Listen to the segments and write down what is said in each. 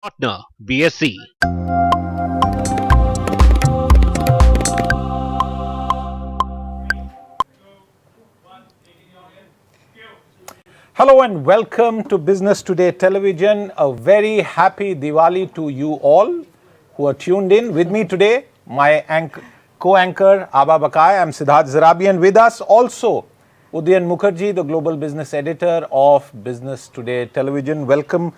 partner, BSc. Hello and welcome to Business Today Television. A very happy Diwali to you all who are tuned in. With me today, my co-anchor Aba Bakai. I'm Siddharth Zarabi, and with us also Udayan Mukherjee, the global business editor of Business Today Television. Welcome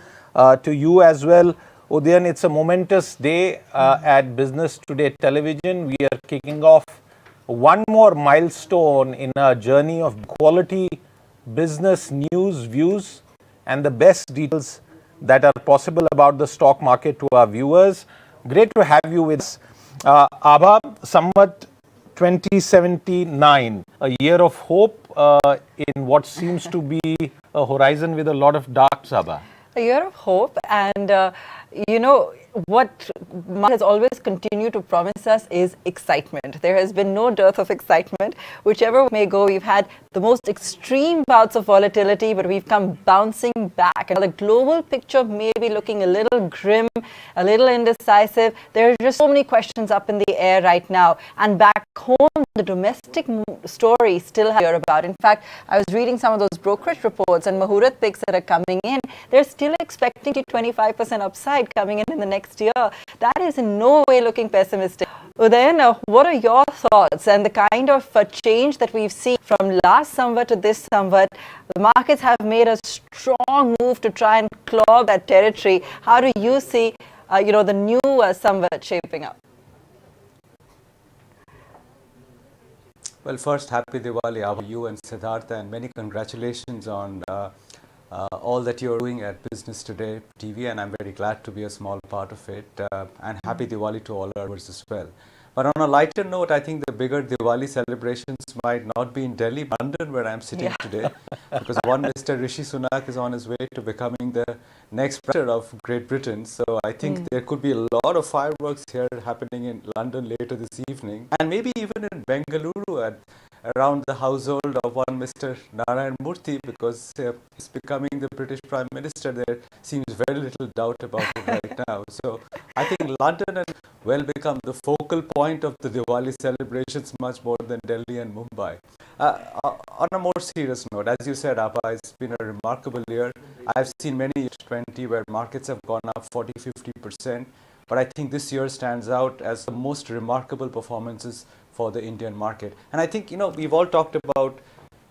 to you as well. Udayan, it's a momentous day at Business Today Television. We are kicking off one more milestone in our journey of quality business news, views, and the best details that are possible about the stock market to our viewers. Great to have you with us. Abha, Samvat 2079, a year of hope in what seems to be a horizon with a lot of darks, Abha. A year of hope, and what market has always continued to promise us is excitement. There has been no dearth of excitement. Whichever way may go, we've had the most extreme bouts of volatility, but we've come bouncing back. And the global picture may be looking a little grim, a little indecisive. There are just so many questions up in the air right now. And back home, the domestic story still has to hear about. In fact, I was reading some of those brokerage reports and Muhurat picks that are coming in. They're still expecting 25% upside coming in the next year. That is in no way looking pessimistic. Udayan, what are your thoughts and the kind of change that we've seen from last Samvat to this Samvat? The markets have made a strong move to try and claw that territory. How do you see, the new Samvat shaping up? Well, first, happy Diwali to you and Siddhartha, and many congratulations on all that you're doing at Business Today TV, and I'm very glad to be a small part of it. And happy Diwali to all our viewers as well. But on a lighter note, I think the bigger Diwali celebrations might not be in Delhi, but London, where I'm sitting today, because one Mr. Rishi Sunak is on his way to becoming the next Prime Minister of Great Britain. So I think there could be a lot of fireworks here happening in London later this evening, and maybe even in Bengaluru around the household of one Mr. Narayan Murthy, because he's becoming the British Prime Minister. There seems very little doubt about it right now. So I think London will become the focal point of the Diwali celebrations much more than Delhi and Mumbai. On a more serious note, as you said, Abha, it's been a remarkable year. I've seen many years 20 where markets have gone up 40-50%, but I think this year stands out as the most remarkable performances for the Indian market. And I think, we've all talked about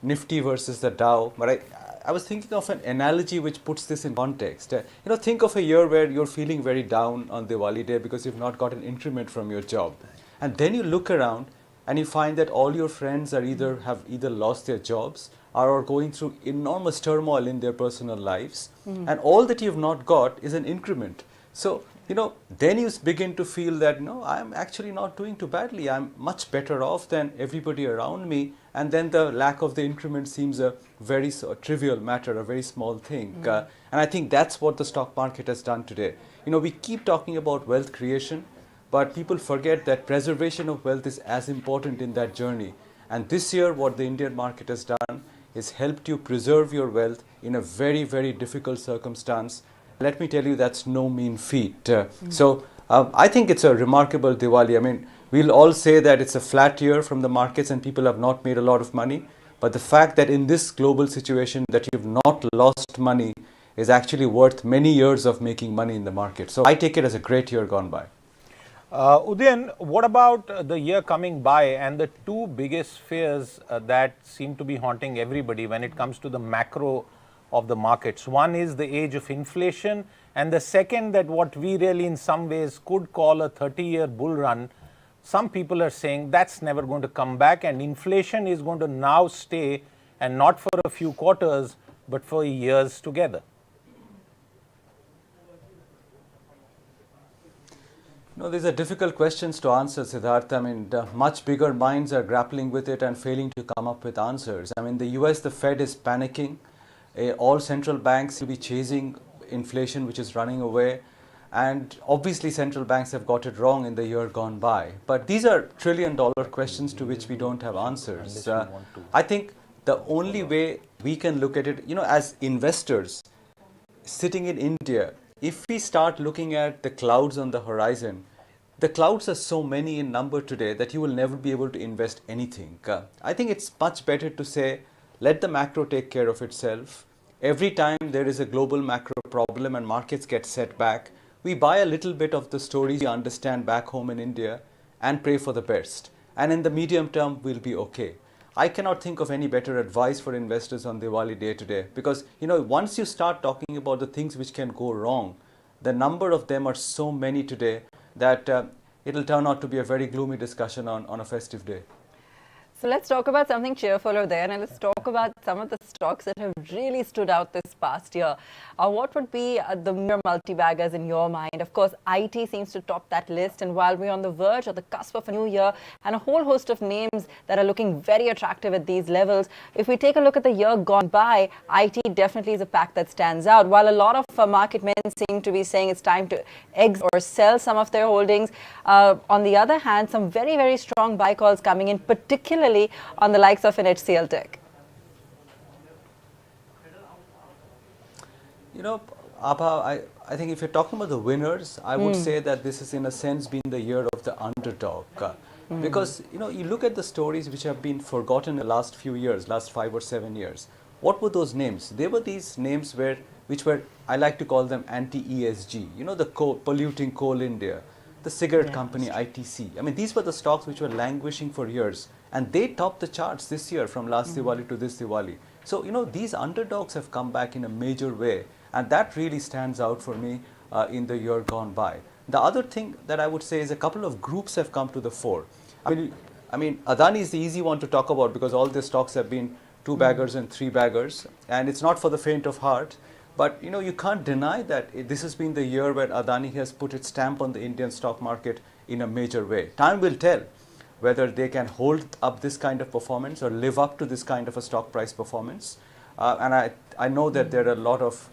Nifty versus the Dow, but I was thinking of an analogy which puts this in context. Think of a year where you're feeling very down on Diwali day because you've not got an increment from your job. And then you look around and you find that all your friends have either lost their jobs or are going through enormous turmoil in their personal lives. And all that you've not got is an increment. So, then you begin to feel that, no, I'm actually not doing too badly. I'm much better off than everybody around me. And then the lack of the increment seems a very trivial matter, a very small thing. And I think that's what the stock market has done today. We keep talking about wealth creation, but people forget that preservation of wealth is as important in that journey. And this year, what the Indian market has done is helped you preserve your wealth in a very, very difficult circumstance. Let me tell you, that's no mean feat. So I think it's a remarkable Diwali. I mean, we'll all say that it's a flat year from the markets and people have not made a lot of money. But the fact that in this global situation that you've not lost money is actually worth many years of making money in the market. So I take it as a great year gone by. Udayan, what about the year coming by and the two biggest fears that seem to be haunting everybody when it comes to the macro of the markets? One is the age of inflation, and the second, that what we really in some ways could call a 30-year bull run. Some people are saying that's never going to come back, and inflation is going to now stay, and not for a few quarters, but for years together. No, these are difficult questions to answer, Siddhartha. I mean, much bigger minds are grappling with it and failing to come up with answers. I mean, the US, the Fed is panicking. All central banks will be chasing inflation, which is running away. And obviously, central banks have got it wrong in the year gone by. But these are trillion-dollar questions to which we don't have answers. I think the only way we can look at it, as investors sitting in India, if we start looking at the clouds on the horizon, the clouds are so many in number today that you will never be able to invest anything. I think it's much better to say, let the macro take care of itself. Every time there is a global macro problem and markets get set back, we buy a little bit of the stories we understand back home in India and pray for the best. And in the medium term, we'll be okay. I cannot think of any better advice for investors on Diwali day today, because once you start talking about the things which can go wrong, the number of them are so many today that it'll turn out to be a very gloomy discussion on a festive day. So let's talk about something cheerfuler there, and let's talk about some of the stocks that have really stood out this past year. What would be the mere multi-baggers in your mind? Of course, IT seems to top that list, and while we're on the verge or the cusp of a new year and a whole host of names that are looking very attractive at these levels, if we take a look at the year gone by, IT definitely is a pack that stands out. While a lot of market men seem to be saying it's time to exit or sell some of their holdings, on the other hand, some very, very strong buy calls coming in, particularly on the likes of an HCL Tech. Abha, I think if you're talking about the winners, I would say that this has in a sense been the year of the underdog. Because, you look at the stories which have been forgotten in the last few years, last 5 or 7 years. What were those names? They were these names which were, I like to call them anti-ESG. The polluting coal India, the cigarette company ITC. I mean, these were the stocks which were languishing for years. And they topped the charts this year from last Diwali to this Diwali. So, these underdogs have come back in a major way. And that really stands out for me in the year gone by. The other thing that I would say is a couple of groups have come to the fore. I mean, Adani is the easy one to talk about because all the stocks have been 2 baggers and 3 baggers. And it's not for the faint of heart. But, you can't deny that this has been the year where Adani has put its stamp on the Indian stock market in a major way. Time will tell whether they can hold up this kind of performance or live up to this kind of a stock price performance. And I know that there are a lot of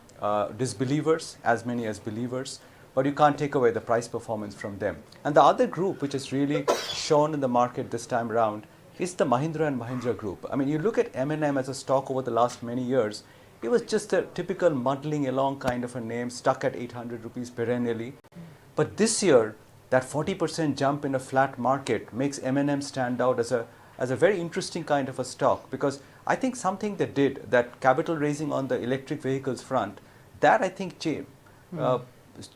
disbelievers, as many as believers, but you can't take away the price performance from them. And the other group which has really shown in the market this time around is the Mahindra and Mahindra group. I mean, you look at M&M as a stock over the last many years, it was just a typical muddling along kind of a name, stuck at 800 rupees perennially. But this year, that 40% jump in a flat market makes M&M stand out as a very interesting kind of a stock, because I think something they did, that capital raising on the electric vehicles front, that I think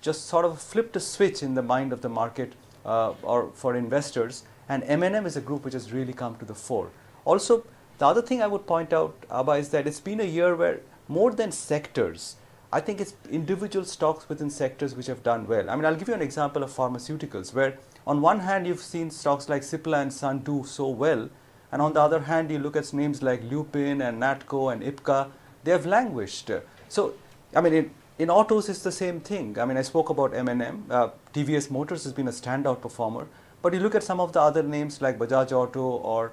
just sort of flipped a switch in the mind of the market or for investors, and M&M is a group which has really come to the fore. Also, the other thing I would point out, Abba, is that it's been a year where more than sectors, I think it's individual stocks within sectors which have done well. I mean, I'll give you an example of pharmaceuticals, where on one hand you've seen stocks like Cipla and Sun do so well, and on the other hand you look at names like Lupin and Natco and Ipca, they have languished. So, I mean, in autos it's the same thing. I mean, I spoke about M&M, TVS Motors has been a standout performer, but you look at some of the other names like Bajaj Auto or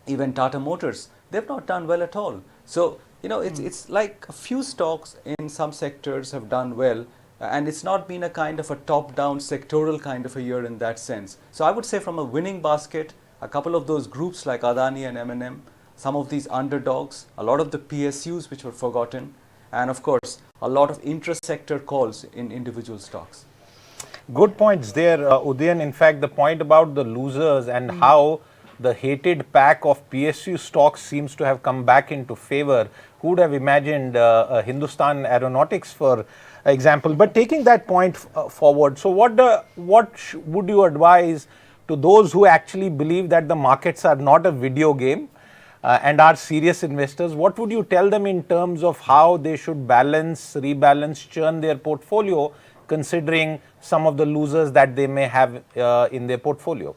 even Tata Motors, they've not done well at all. So, it's like a few stocks in some sectors have done well, and it's not been a kind of a top-down sectoral kind of a year in that sense. So I would say from a winning basket, a couple of those groups like Adani and M&M, some of these underdogs, a lot of the PSUs which were forgotten, and of course, a lot of intra-sector calls in individual stocks. Good points there, Udayan. In fact, the point about the losers and how the hated pack of PSU stocks seems to have come back into favor. Who would have imagined Hindustan Aeronautics, for example? But taking that point forward, so what would you advise to those who actually believe that the markets are not a video game and are serious investors? What would you tell them in terms of how they should rebalance, churn their portfolio, considering some of the losers that they may have in their portfolio?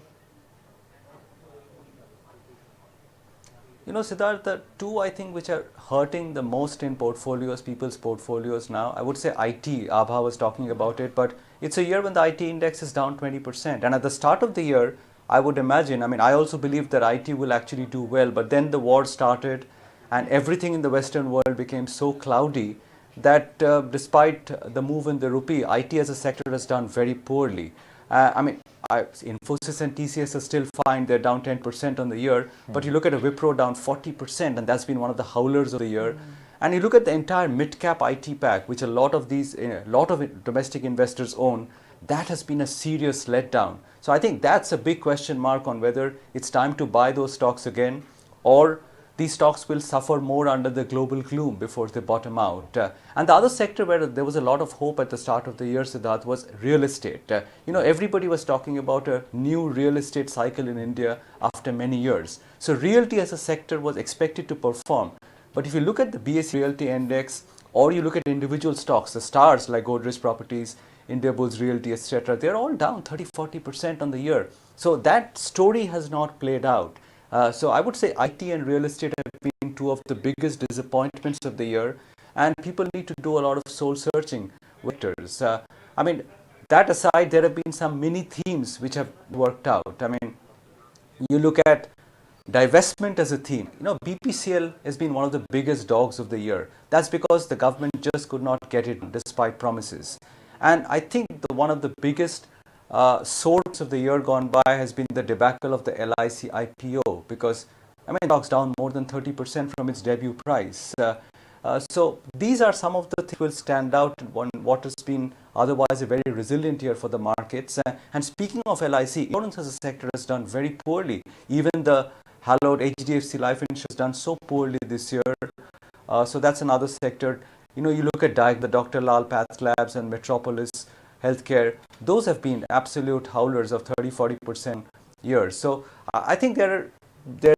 Siddharth, the two I think which are hurting the most in people's portfolios now, I would say IT. Abha was talking about it, but it's a year when the IT index is down 20%. And at the start of the year, I would imagine, I also believe that IT will actually do well, but then the war started and everything in the Western world became so cloudy that despite the move in the rupee, IT as a sector has done very poorly. Infosys and TCS are still fine, they're down 10% on the year, but you look at a Wipro down 40%, and that's been one of the howlers of the year. And you look at the entire mid-cap IT pack, which a lot of domestic investors own, that has been a serious letdown. So I think that's a big question mark on whether it's time to buy those stocks again, or these stocks will suffer more under the global gloom before they bottom out. And the other sector where there was a lot of hope at the start of the year, Siddharth, was real estate. Everybody was talking about a new real estate cycle in India after many years. So realty as a sector was expected to perform. But if you look at the BSE Realty Index, or you look at individual stocks, the stars like Godrej Properties, India Bulls Realty, etc., they're all down 30-40% on the year. So that story has not played out. So I would say IT and real estate have been two of the biggest disappointments of the year, and people need to do a lot of soul searching vectors. I mean, that aside, there have been some mini themes which have worked out. I mean, you look at divestment as a theme. BPCL has been one of the biggest dogs of the year. That's because the government just could not get it despite promises. And I think one of the biggest swords of the year gone by has been the debacle of the LIC IPO, because stock's down more than 30% from its debut price. So these are some of the things that will stand out in what has been otherwise a very resilient year for the markets. And speaking of LIC, insurance as a sector has done very poorly. Even the hallowed HDFC Life Insurance has done so poorly this year. So that's another sector. You look at the Dr. Lal Path Labs and Metropolis Healthcare, those have been absolute howlers of 30-40% years. So I think there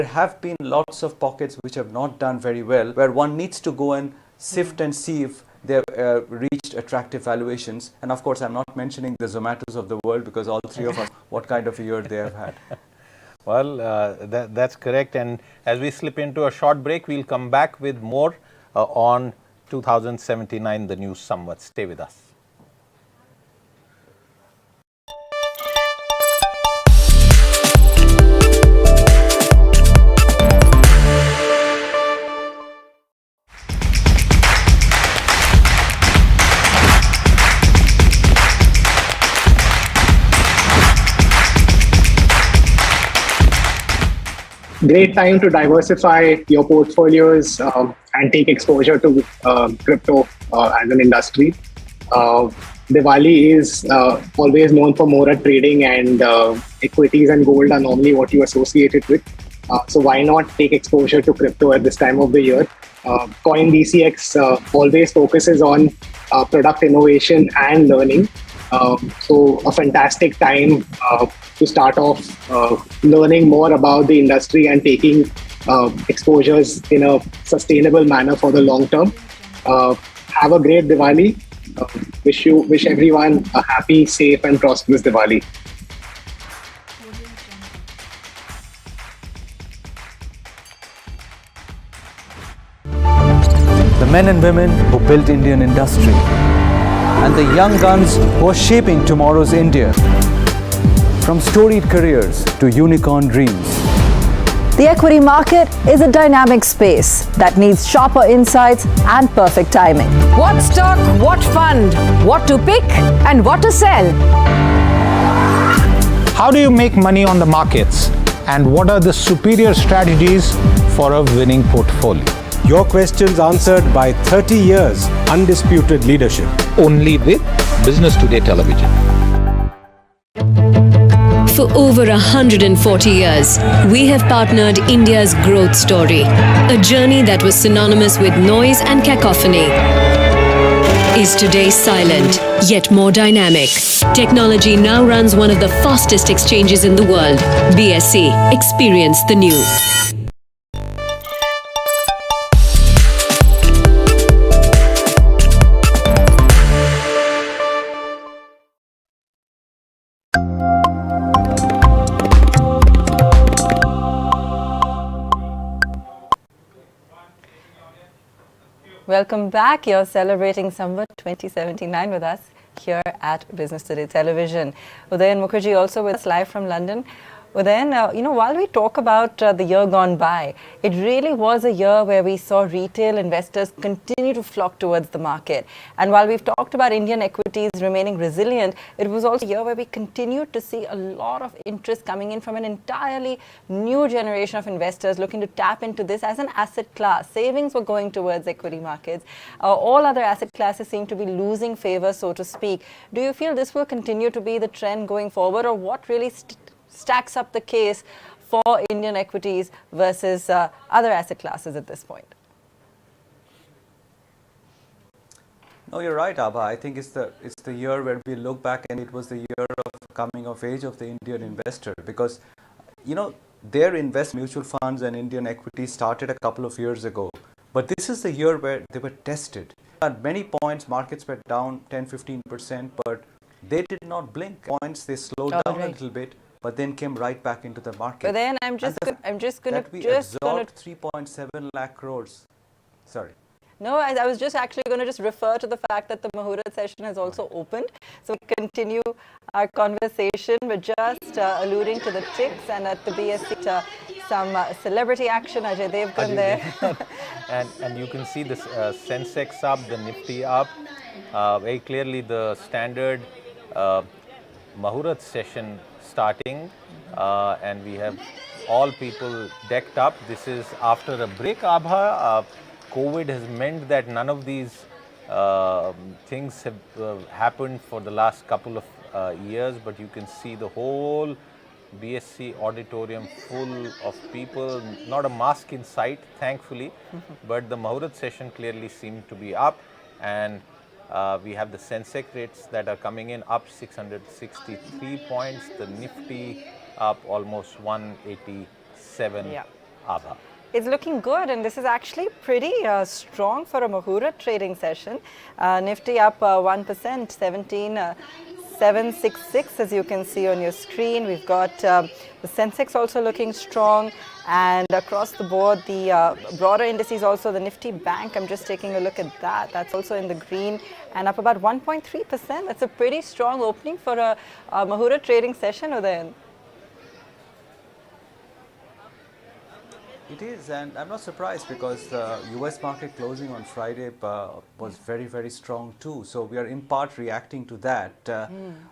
have been lots of pockets which have not done very well, where one needs to go and sift and see if they have reached attractive valuations. And of course, I'm not mentioning the Zomatos of the world, because all three of us, what kind of a year they have had. Well, that's correct. And as we slip into a short break, we'll come back with more on 2079, the new Samvat. Stay with us. Great time to diversify your portfolios and take exposure to crypto as an industry. Diwali is always known for Muhurat trading, and equities and gold are normally what you associate it with. So why not take exposure to crypto at this time of the year? Coin DCX always focuses on product innovation and learning. So a fantastic time to start off learning more about the industry and taking exposures in a sustainable manner for the long term. Have a great Diwali. Wish everyone a happy, safe and prosperous Diwali. The men and women who built Indian industry, and the young guns who are shaping tomorrow's India. From storied careers to unicorn dreams. The equity market is a dynamic space that needs sharper insights and perfect timing. What stock, what fund, what to pick and what to sell. How do you make money on the markets? And what are the superior strategies for a winning portfolio? Your questions answered by 30 years undisputed leadership. Only with Business Today Television. For over 140 years, we have partnered India's growth story, a journey that was synonymous with noise and cacophony. Is today silent, yet more dynamic. Technology now runs one of the fastest exchanges in the world. BSE, experience the new. Welcome back. You're celebrating Samvat 2079 with us here at Business Today Television. Udayan Mukherjee also with us live from London. Well, then, while we talk about the year gone by, it really was a year where we saw retail investors continue to flock towards the market. And while we've talked about Indian equities remaining resilient, it was also a year where we continued to see a lot of interest coming in from an entirely new generation of investors looking to tap into this as an asset class. Savings were going towards equity markets. All other asset classes seem to be losing favor, so to speak. Do you feel this will continue to be the trend going forward, or what really stacks up the case for Indian equities versus other asset classes at this point? No, you're right, Abha. I think it's the year where we look back and it was the year of coming of age of the Indian investor, because their mutual funds and Indian equities started a couple of years ago. But this is the year where they were tested. At many points, markets were down 10-15%, but they did not blink. Points, they slowed down a little bit, but then came right back into the market. But then I'm just going to we absorbed 3.7 lakh crores. Sorry. No, I was just actually going to just refer to the fact that the Muhurat session has also opened. So we continue our conversation. We're just alluding to the ticks and at the BSE, some celebrity action. Ajay Devgan there. and you can see this Sensex up, the Nifty up. Very clearly the standard Muhurat session starting, and we have all people decked up. This is after a break, Abha. COVID has meant that none of these things have happened for the last couple of years, but you can see the whole BSC auditorium full of people, not a mask in sight, thankfully, but the Muhurat session clearly seemed to be up, and we have the Sensex rates that are coming in up 663 points, the Nifty up almost 187, yeah. Abha. It's looking good, and this is actually pretty strong for a Muhurat trading session. Nifty up 1%, 17,766 as you can see on your screen. We've got the Sensex also looking strong, and across the board the broader indices also, the Nifty Bank, I'm just taking a look at that. That's also in the green and up about 1.3%. That's a pretty strong opening for a Muhurat trading session, Udayan. It is, and I'm not surprised because the US market closing on Friday was very, very strong too. So we are in part reacting to that.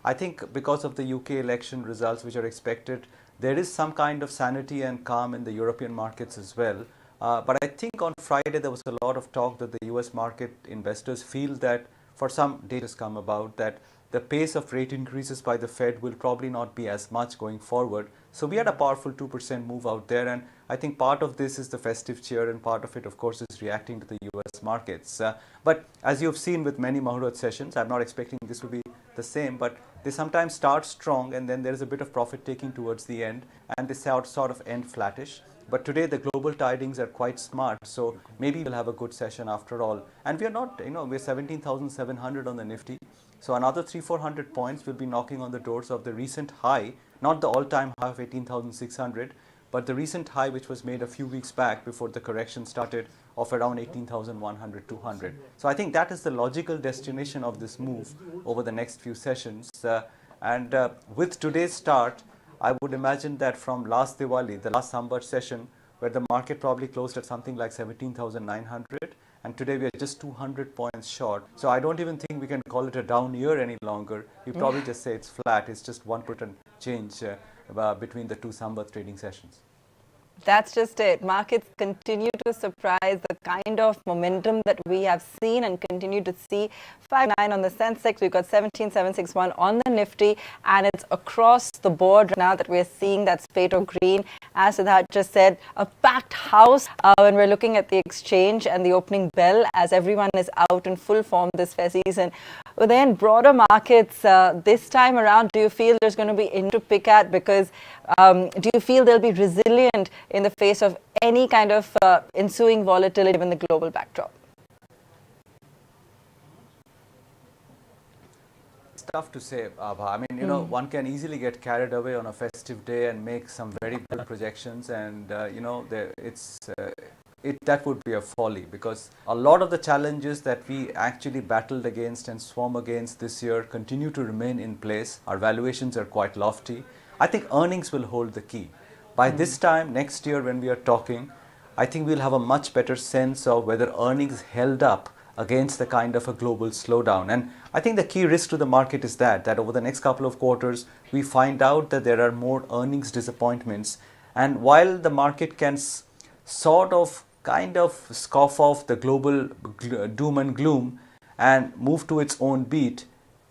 I think because of the UK election results which are expected, there is some kind of sanity and calm in the European markets as well. But I think on Friday there was a lot of talk that the US market investors feel that for some data has come about that the pace of rate increases by the Fed will probably not be as much going forward. So we had a powerful 2% move out there, and I think part of this is the festive cheer and part of it of course is reacting to the US markets. But as you've seen with many Muhurat sessions, I'm not expecting this to be the same, but they sometimes start strong and then there is a bit of profit taking towards the end and they sort of end flattish. But today the global tidings are quite smart, so maybe we'll have a good session after all. And we are not, we're 17,700 on the Nifty. So another 300-400 points will be knocking on the doors of the recent high, not the all-time high of 18,600, but the recent high which was made a few weeks back before the correction started of around 18,100, 200. So I think that is the logical destination of this move over the next few sessions. And with today's start, I would imagine that from last Diwali, the last Samvat session, where the market probably closed at something like 17,900, and today we are just 200 points short. So I don't even think we can call it a down year any longer. You probably just say it's flat. It's just 1% change between the two Samvat trading sessions. That's just it. Markets continue to surprise, the kind of momentum that we have seen and continue to see. 5.9 on the Sensex, we've got 17,761 on the Nifty, and it's across the board now that we're seeing that spate of green. As Siddharth just said, a packed house when we're looking at the exchange and the opening bell as everyone is out in full form this fair season. But then broader markets, this time around, do you feel there's going to be in to pick at? Because do you feel they'll be resilient in the face of any kind of ensuing volatility given the global backdrop? It's tough to say, Abha. I mean, one can easily get carried away on a festive day and make some very bold projections, and that would be a folly, because a lot of the challenges that we actually battled against and swam against this year continue to remain in place. Our valuations are quite lofty. I think earnings will hold the key. By this time next year when we are talking, I think we'll have a much better sense of whether earnings held up against the kind of a global slowdown. And I think the key risk to the market is that over the next couple of quarters, we find out that there are more earnings disappointments. And while the market can sort of kind of scoff off the global doom and gloom and move to its own beat,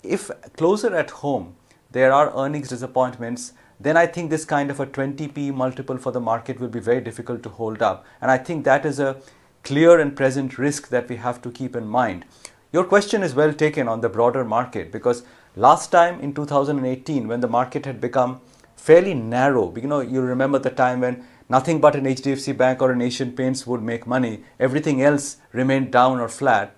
if closer at home there are earnings disappointments, then I think this kind of a 20p multiple for the market will be very difficult to hold up. And I think that is a clear and present risk that we have to keep in mind. Your question is well taken on the broader market, because last time in 2018 when the market had become fairly narrow, you remember the time when nothing but an HDFC Bank or an Asian Paints would make money, everything else remained down or flat.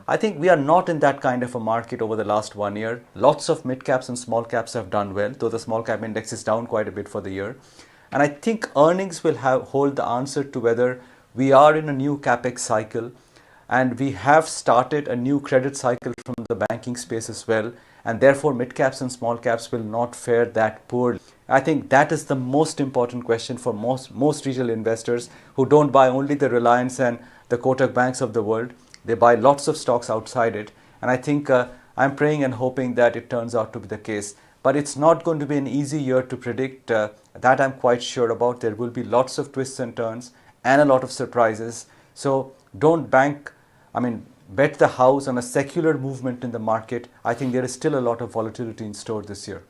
I think we are not in that kind of a market over the last 1 year. Lots of mid caps and small caps have done well, though the small cap index is down quite a bit for the year. And I think earnings will hold the answer to whether we are in a new capex cycle, and we have started a new credit cycle from the banking space as well, and therefore mid caps and small caps will not fare that poorly. I think that is the most important question for most retail investors who don't buy only the Reliance and the Kotak banks of the world. They buy lots of stocks outside it, and I think I'm praying and hoping that it turns out to be the case. But it's not going to be an easy year to predict, that I'm quite sure about. There will be lots of twists and turns and a lot of surprises. So don't bet the house on a secular movement in the market. I think there is still a lot of volatility in store this year.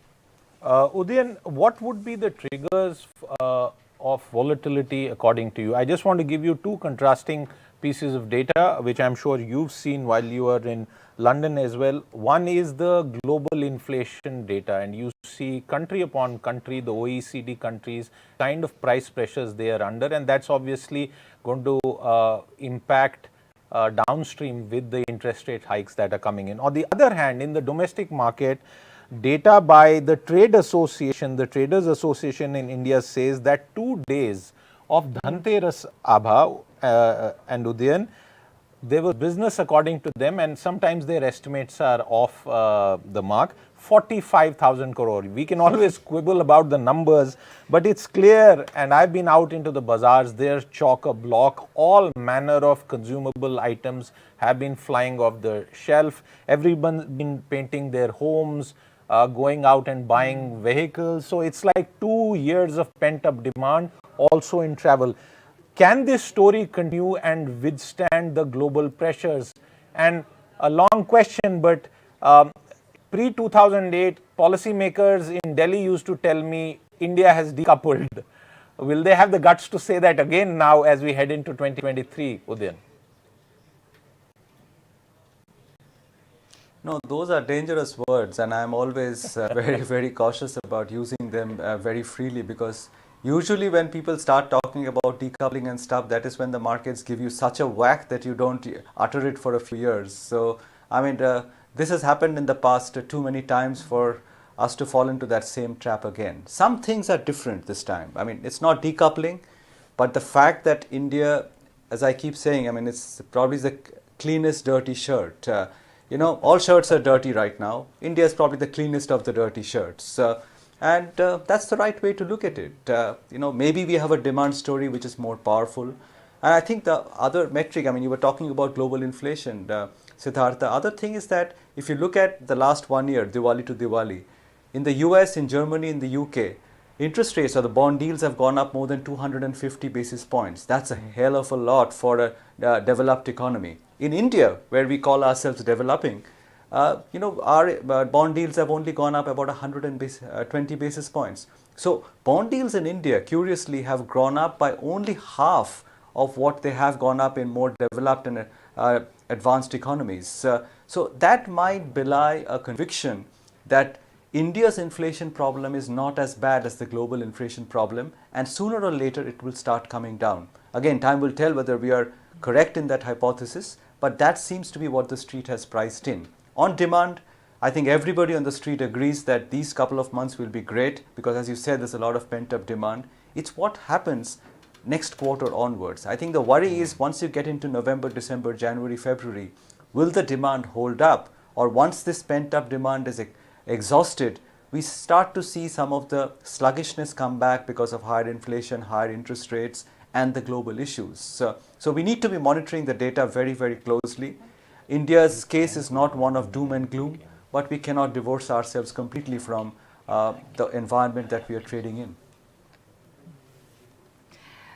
Udayan, what would be the triggers of volatility according to you? I just want to give you two contrasting pieces of data, which I'm sure you've seen while you were in London as well. One is the global inflation data, and you see country upon country, the OECD countries, kind of price pressures they are under, and that's obviously going to impact downstream with the interest rate hikes that are coming in. On the other hand, in the domestic market, data by the Trade Association, the Traders Association in India says that 2 days of Dhanteras Abha and Udayan, there was business according to them, and sometimes their estimates are off the mark, 45,000 crore. We can always quibble about the numbers, but it's clear, and I've been out into the bazaars, they're chock-a-block. All manner of consumable items have been flying off the shelf. Everyone's been painting their homes, going out and buying vehicles. So it's like 2 years of pent-up demand also in travel. Can this story continue and withstand the global pressures? And a long question, but pre-2008, policymakers in Delhi used to tell me India has decoupled. Will they have the guts to say that again now as we head into 2023, Udayan? No, those are dangerous words, and I'm always very, very cautious about using them very freely, because usually when people start talking about decoupling and stuff, that is when the markets give you such a whack that you don't utter it for a few years. So, this has happened in the past too many times for us to fall into that same trap again. Some things are different this time. It's not decoupling, but the fact that India, as I keep saying, it's probably the cleanest dirty shirt. All shirts are dirty right now. India is probably the cleanest of the dirty shirts. And that's the right way to look at it. Maybe we have a demand story which is more powerful. And I think the other metric, you were talking about global inflation, Siddharth. The other thing is that if you look at the last 1 year, Diwali to Diwali, in the US, in Germany, in the UK, interest rates or the bond yields have gone up more than 250 basis points. That's a hell of a lot for a developed economy. In India, where we call ourselves developing, our bond yields have only gone up about 120 basis points. So bond yields in India, curiously, have gone up by only half of what they have gone up in more developed and advanced economies. So that might belie a conviction that India's inflation problem is not as bad as the global inflation problem, and sooner or later it will start coming down. Again, time will tell whether we are correct in that hypothesis, but that seems to be what the street has priced in. On demand, I think everybody on the street agrees that these couple of months will be great, because as you said, there's a lot of pent-up demand. It's what happens next quarter onwards. I think the worry is once you get into November, December, January, February, will the demand hold up? Or once this pent-up demand is exhausted, we start to see some of the sluggishness come back because of higher inflation, higher interest rates, and the global issues. So we need to be monitoring the data very, very closely. India's case is not one of doom and gloom, but we cannot divorce ourselves completely from the environment that we are trading in.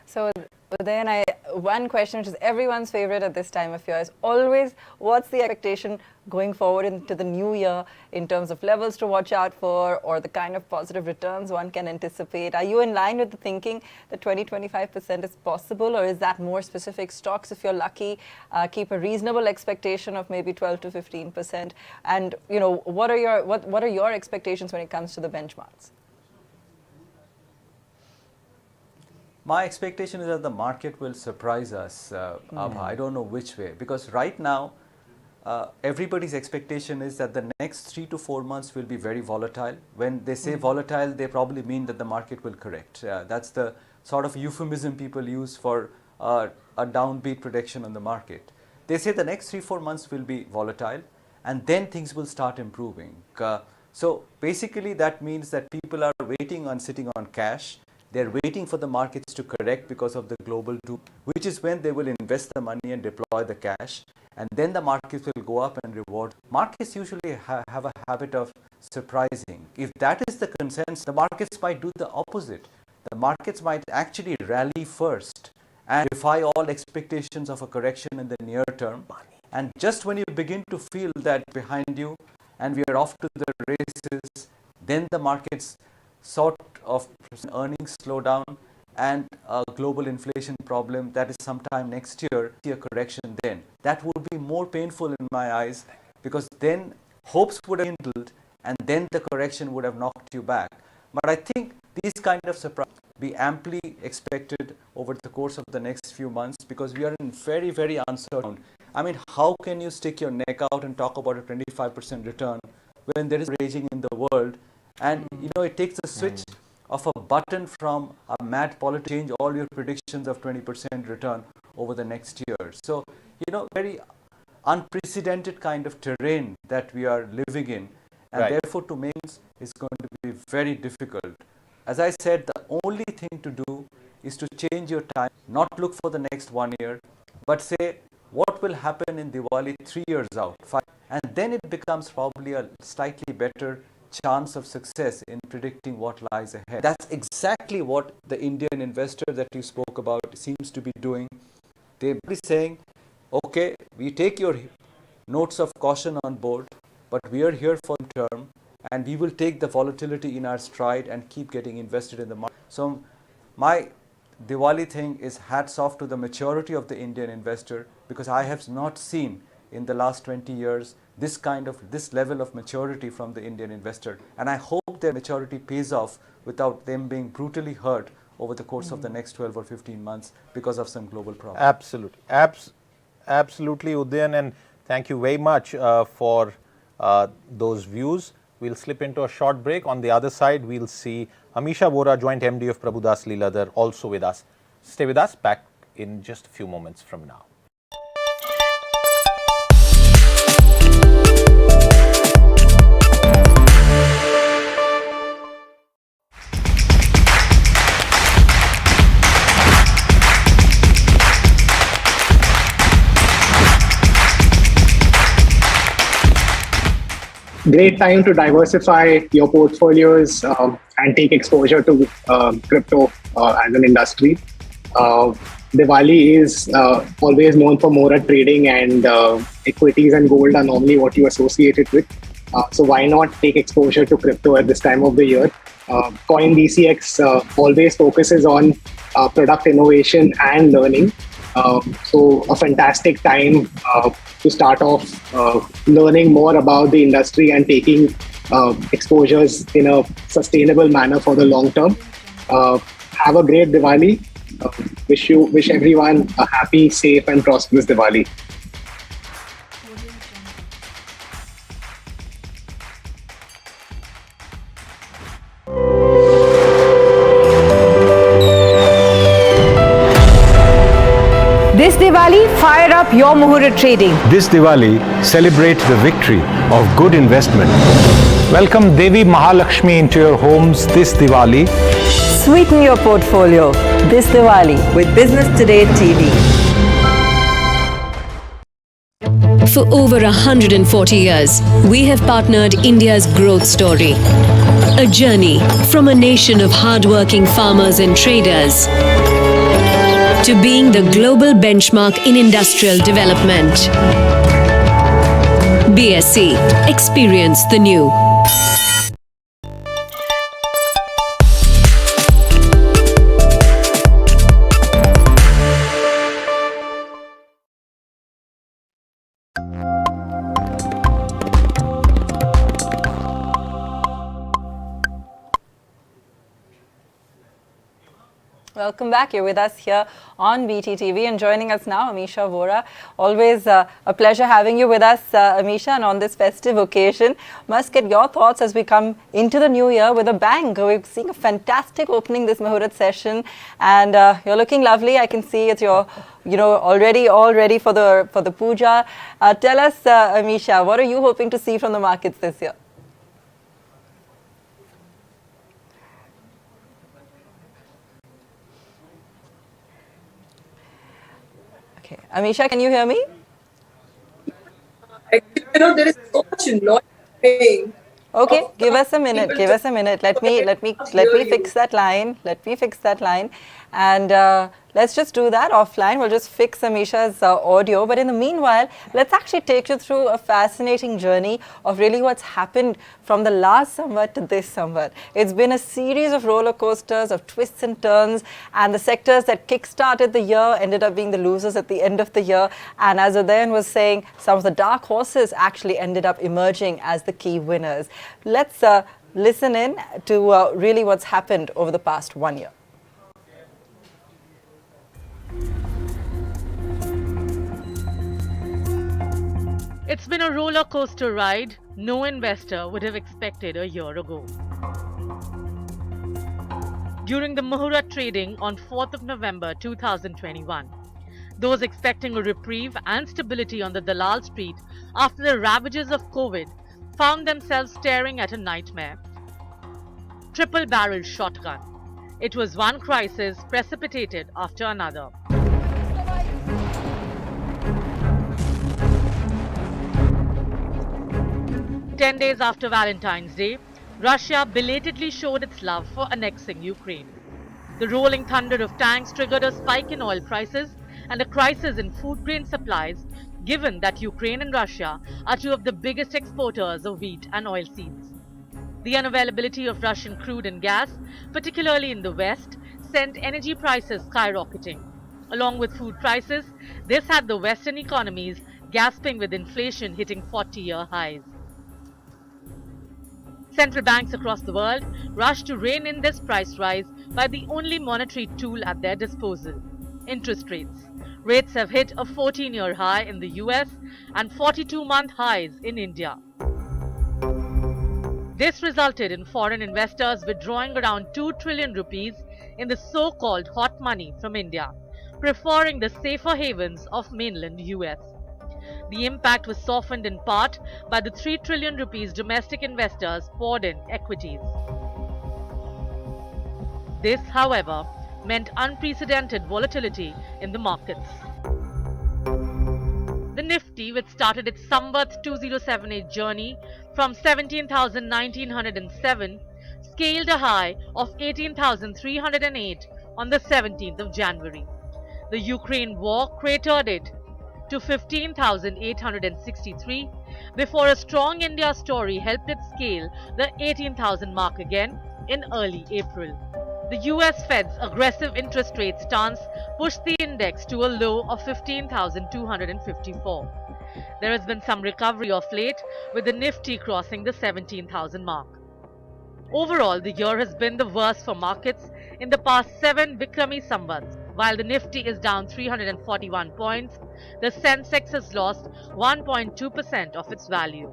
So then one question which is everyone's favorite at this time of year is always, what's the expectation going forward into the new year in terms of levels to watch out for or the kind of positive returns one can anticipate? Are you in line with the thinking that 20-25% is possible, or is that more specific stocks? If you're lucky, keep a reasonable expectation of maybe 12 to 15%. And what are your expectations when it comes to the benchmarks? My expectation is that the market will surprise us, Abha. I don't know which way, because right now, everybody's expectation is that the next 3 to 4 months will be very volatile. When they say volatile, they probably mean that the market will correct. That's the sort of euphemism people use for a downbeat prediction on the market. They say the next 3-4 months will be volatile, and then things will start improving. So basically, that means that people are waiting on sitting on cash. They're waiting for the markets to correct because of the global doom, which is when they will invest the money and deploy the cash, and then the markets will go up and reward. Markets usually have a habit of surprising. If that is the consensus, the markets might do the opposite. The markets might actually rally first and defy all expectations of a correction in the near term. And just when you begin to feel that behind you and we are off to the races, then the markets sort of earnings slowdown and a global inflation problem that is sometime next year, see a correction then. That would be more painful in my eyes, because then hopes would have dwindled and then the correction would have knocked you back. But I think these kind of surprises be amply expected over the course of the next few months, because we are in very, very uncertain. I mean, how can you stick your neck out and talk about a 25% return when there is raging in the world? And it takes a switch of a button from a mad politician, change all your predictions of 20% return over the next year. So, very unprecedented kind of terrain that we are living in, and therefore to make is going to be very difficult. As I said, the only thing to do is to change your time, not look for the next 1 year, but say what will happen in Diwali 3 years out, 5, and then it becomes probably a slightly better chance of success in predicting what lies ahead. That's exactly what the Indian investor that you spoke about seems to be doing. They're saying, okay, we take your notes of caution on board, but we are here for the term, and we will take the volatility in our stride and keep getting invested in the market. So my Diwali thing is hats off to the maturity of the Indian investor, because I have not seen in the last 20 years this level of maturity from the Indian investor, and I hope their maturity pays off without them being brutally hurt over the course of the next 12 or 15 months because of some global problem. Absolutely, absolutely, Udayan, and thank you very much for those views. We'll slip into a short break. On the other side, we'll see Amisha Vora, Joint MD of Prabhudas Leeladhar, also with us. Stay with us, back in just a few moments from now. Great time to diversify your portfolios and take exposure to crypto as an industry. Diwali is always known for Muhurat trading, and equities and gold are normally what you associate it with. So why not take exposure to crypto at this time of the year? CoinDCX always focuses on product innovation and learning. So a fantastic time to start off learning more about the industry and taking exposures in a sustainable manner for the long term. Have a great Diwali. Wish everyone a happy, safe and prosperous Diwali. This Diwali, fire up your Muhurat Trading. This Diwali, celebrate the victory of good investment. Welcome Devi Mahalakshmi into your homes this Diwali. Sweeten your portfolio this Diwali with Business Today TV. For over 140 years, we have partnered India's growth story. A journey from a nation of hardworking farmers and traders to being the global benchmark in industrial development. BSC, experience the new. Welcome back. You're with us here on BTTV, and joining us now, Amisha Vora. Always a pleasure having you with us, Amisha, and on this festive occasion. Must get your thoughts as we come into the new year with a bang. We're seeing a fantastic opening this Muhurat session, and you're looking lovely. I can see it's your, already all ready for the puja. Tell us, Amisha, what are you hoping to see from the markets this year? Amisha, can you hear me? There is so much noise playing. Okay, give us a minute. Give us a minute. Let me fix that line. Let me fix that line, and let's just do that offline. We'll just fix Amisha's audio. But in the meanwhile, let's actually take you through a fascinating journey of really what's happened from the last Samvat to this Samvat. It's been a series of roller coasters, of twists and turns, and the sectors that kick-started the year ended up being the losers at the end of the year. And as Udayan was saying, some of the dark horses actually ended up emerging as the key winners. Let's listen in to really what's happened over the past 1 year. It's been a roller coaster ride no investor would have expected a year ago. During the Muhurat Trading on 4th of November 2021, those expecting a reprieve and stability on the Dalal Street after the ravages of COVID found themselves staring at a nightmare. Triple-barrel shotgun. It was one crisis precipitated after another. Ten days after Valentine's Day, Russia belatedly showed its love for annexing Ukraine. The rolling thunder of tanks triggered a spike in oil prices and a crisis in food grain supplies, given that Ukraine and Russia are two of the biggest exporters of wheat and oilseeds. The unavailability of Russian crude and gas, particularly in the West, sent energy prices skyrocketing. Along with food prices, this had the Western economies gasping with inflation hitting 40-year highs. Central banks across the world rushed to rein in this price rise by the only monetary tool at their disposal: interest rates. Rates have hit a 14-year high in the US and 42-month highs in India. This resulted in foreign investors withdrawing around 2 trillion rupees in the so-called hot money from India, preferring the safer havens of mainland US. The impact was softened in part by the 3 trillion rupees domestic investors poured in equities. This, however, meant unprecedented volatility in the markets. The Nifty, which started its Samvat 2078 journey from 17,1907, scaled a high of 18,308 on the 17th of January. The Ukraine war cratered it to 15,863 before a strong India story helped it scale the 18,000 mark again in early April. The US Fed's aggressive interest rate stance pushed the index to a low of 15,254. There has been some recovery of late, with the Nifty crossing the 17,000 mark. Overall, the year has been the worst for markets in the past 7 Vikrami Samvats. While the Nifty is down 341 points, the Sensex has lost 1.2% of its value.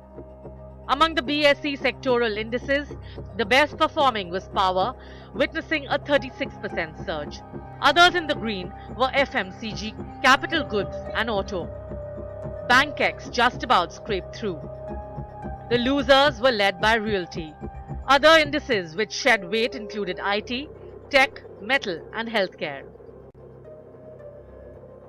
Among the BSE sectoral indices, the best performing was power, witnessing a 36% surge. Others in the green were FMCG, capital goods and auto. BankX just about scraped through. The losers were led by realty. Other indices which shed weight included IT, tech, metal, and healthcare.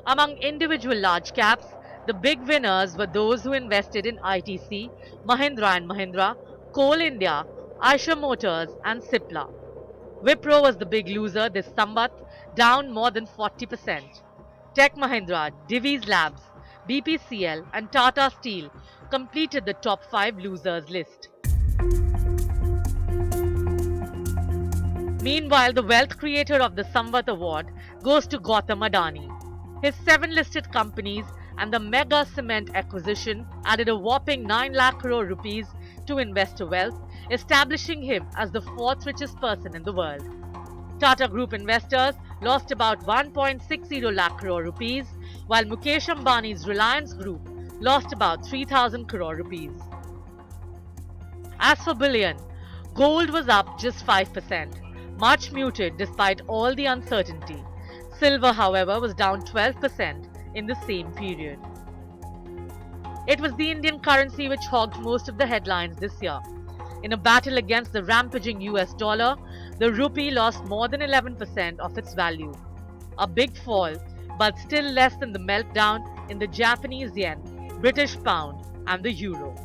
Among individual large caps, the big winners were those who invested in ITC, Mahindra and Mahindra, Coal India, Eicher Motors, and Cipla. Wipro was the big loser this Samvat, down more than 40%. Tech Mahindra, Divi's Labs, BPCL, and Tata Steel completed the top 5 losers list. Meanwhile, the wealth creator of the Samvat Award goes to Gautam Adani. His 7 listed companies and the mega cement acquisition added a whopping 9 lakh crore rupees to investor wealth, establishing him as the 4th richest person in the world. Tata Group investors lost about 1.60 lakh crore rupees, while Mukesh Ambani's Reliance Group lost about 3,000 crore rupees. As for bullion, gold was up just 5%, much muted despite all the uncertainty. Silver, however, was down 12% in the same period. It was the Indian currency which hogged most of the headlines this year. In a battle against the rampaging US dollar, the rupee lost more than 11% of its value. A big fall, but still less than the meltdown in the Japanese yen, British pound, and the euro.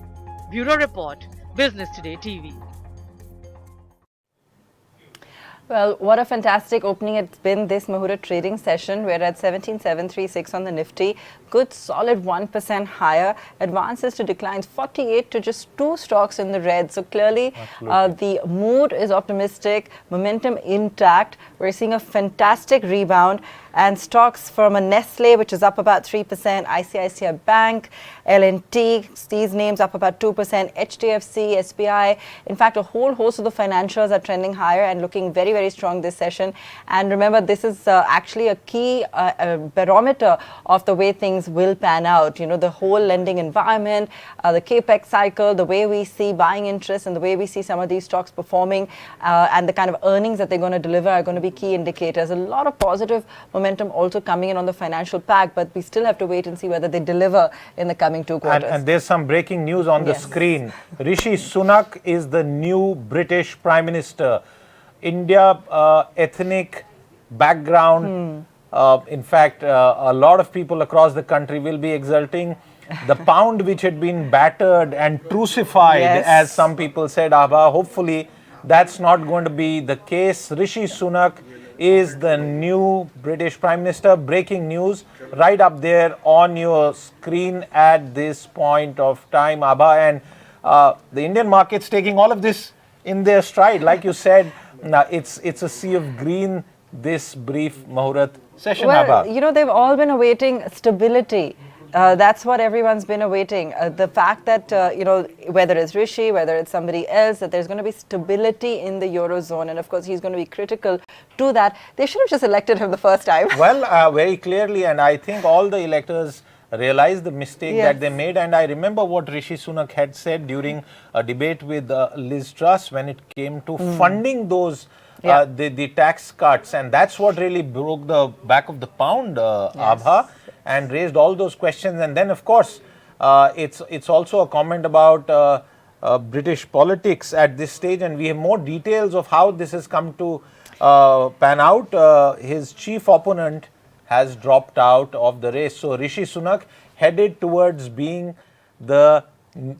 Bureau Report, Business Today TV. Well, what a fantastic opening it's been, this Muhurat trading session. We're at 17,736 on the Nifty. Good solid 1% higher. Advances to declines 48 to just 2 stocks in the red. So clearly the mood is optimistic, momentum intact. We're seeing a fantastic rebound. And stocks from a Nestle, which is up about 3%, ICICI Bank, L&T, these names up about 2%, HDFC, SBI. In fact, a whole host of the financials are trending higher and looking very, very strong this session. And remember, this is actually a key barometer of the way things will pan out. You know, the whole lending environment, the capex cycle, the way we see buying interest and the way we see some of these stocks performing and the kind of earnings that they're going to deliver are going to be key indicators. A lot of positive momentum also coming in on the financial pack, but we still have to wait and see whether they deliver in the coming 2 quarters. And there's some breaking news on the screen. Rishi Sunak is the new British Prime Minister. India, ethnic background. In fact, a lot of people across the country will be exulting. The pound, which had been battered and crucified, as some people said, Abha, hopefully that's not going to be the case. Rishi Sunak is the new British Prime Minister. Breaking news right up there on your screen at this point of time, Abha. And the Indian market's taking all of this in their stride. Like you said, it's a sea of green, this brief Muhurat session, Abha. You know, they've all been awaiting stability. That's what everyone's been awaiting. The fact that, you know, whether it's Rishi, whether it's somebody else, that there's going to be stability in the Eurozone. And of course, he's going to be critical to that. They should have just elected him the first time. Well, very clearly. And I think all the electors realized the mistake that they made. And I remember what Rishi Sunak had said during a debate with Liz Truss when it came to funding those the tax cuts. And that's what really broke the back of the pound, Abha, and raised all those questions. And then, of course, it's also a comment about British politics at this stage. And we have more details of how this has come to pan out. His chief opponent has dropped out of the race. So Rishi Sunak headed towards being the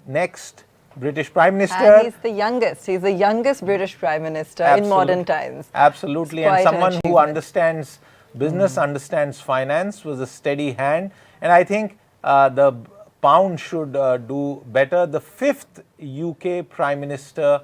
next British Prime Minister. And he's the youngest. He's the youngest British Prime Minister in modern times. Absolutely. And someone who understands business, understands finance, was a steady hand. And I think the pound should do better. The 5th UK Prime Minister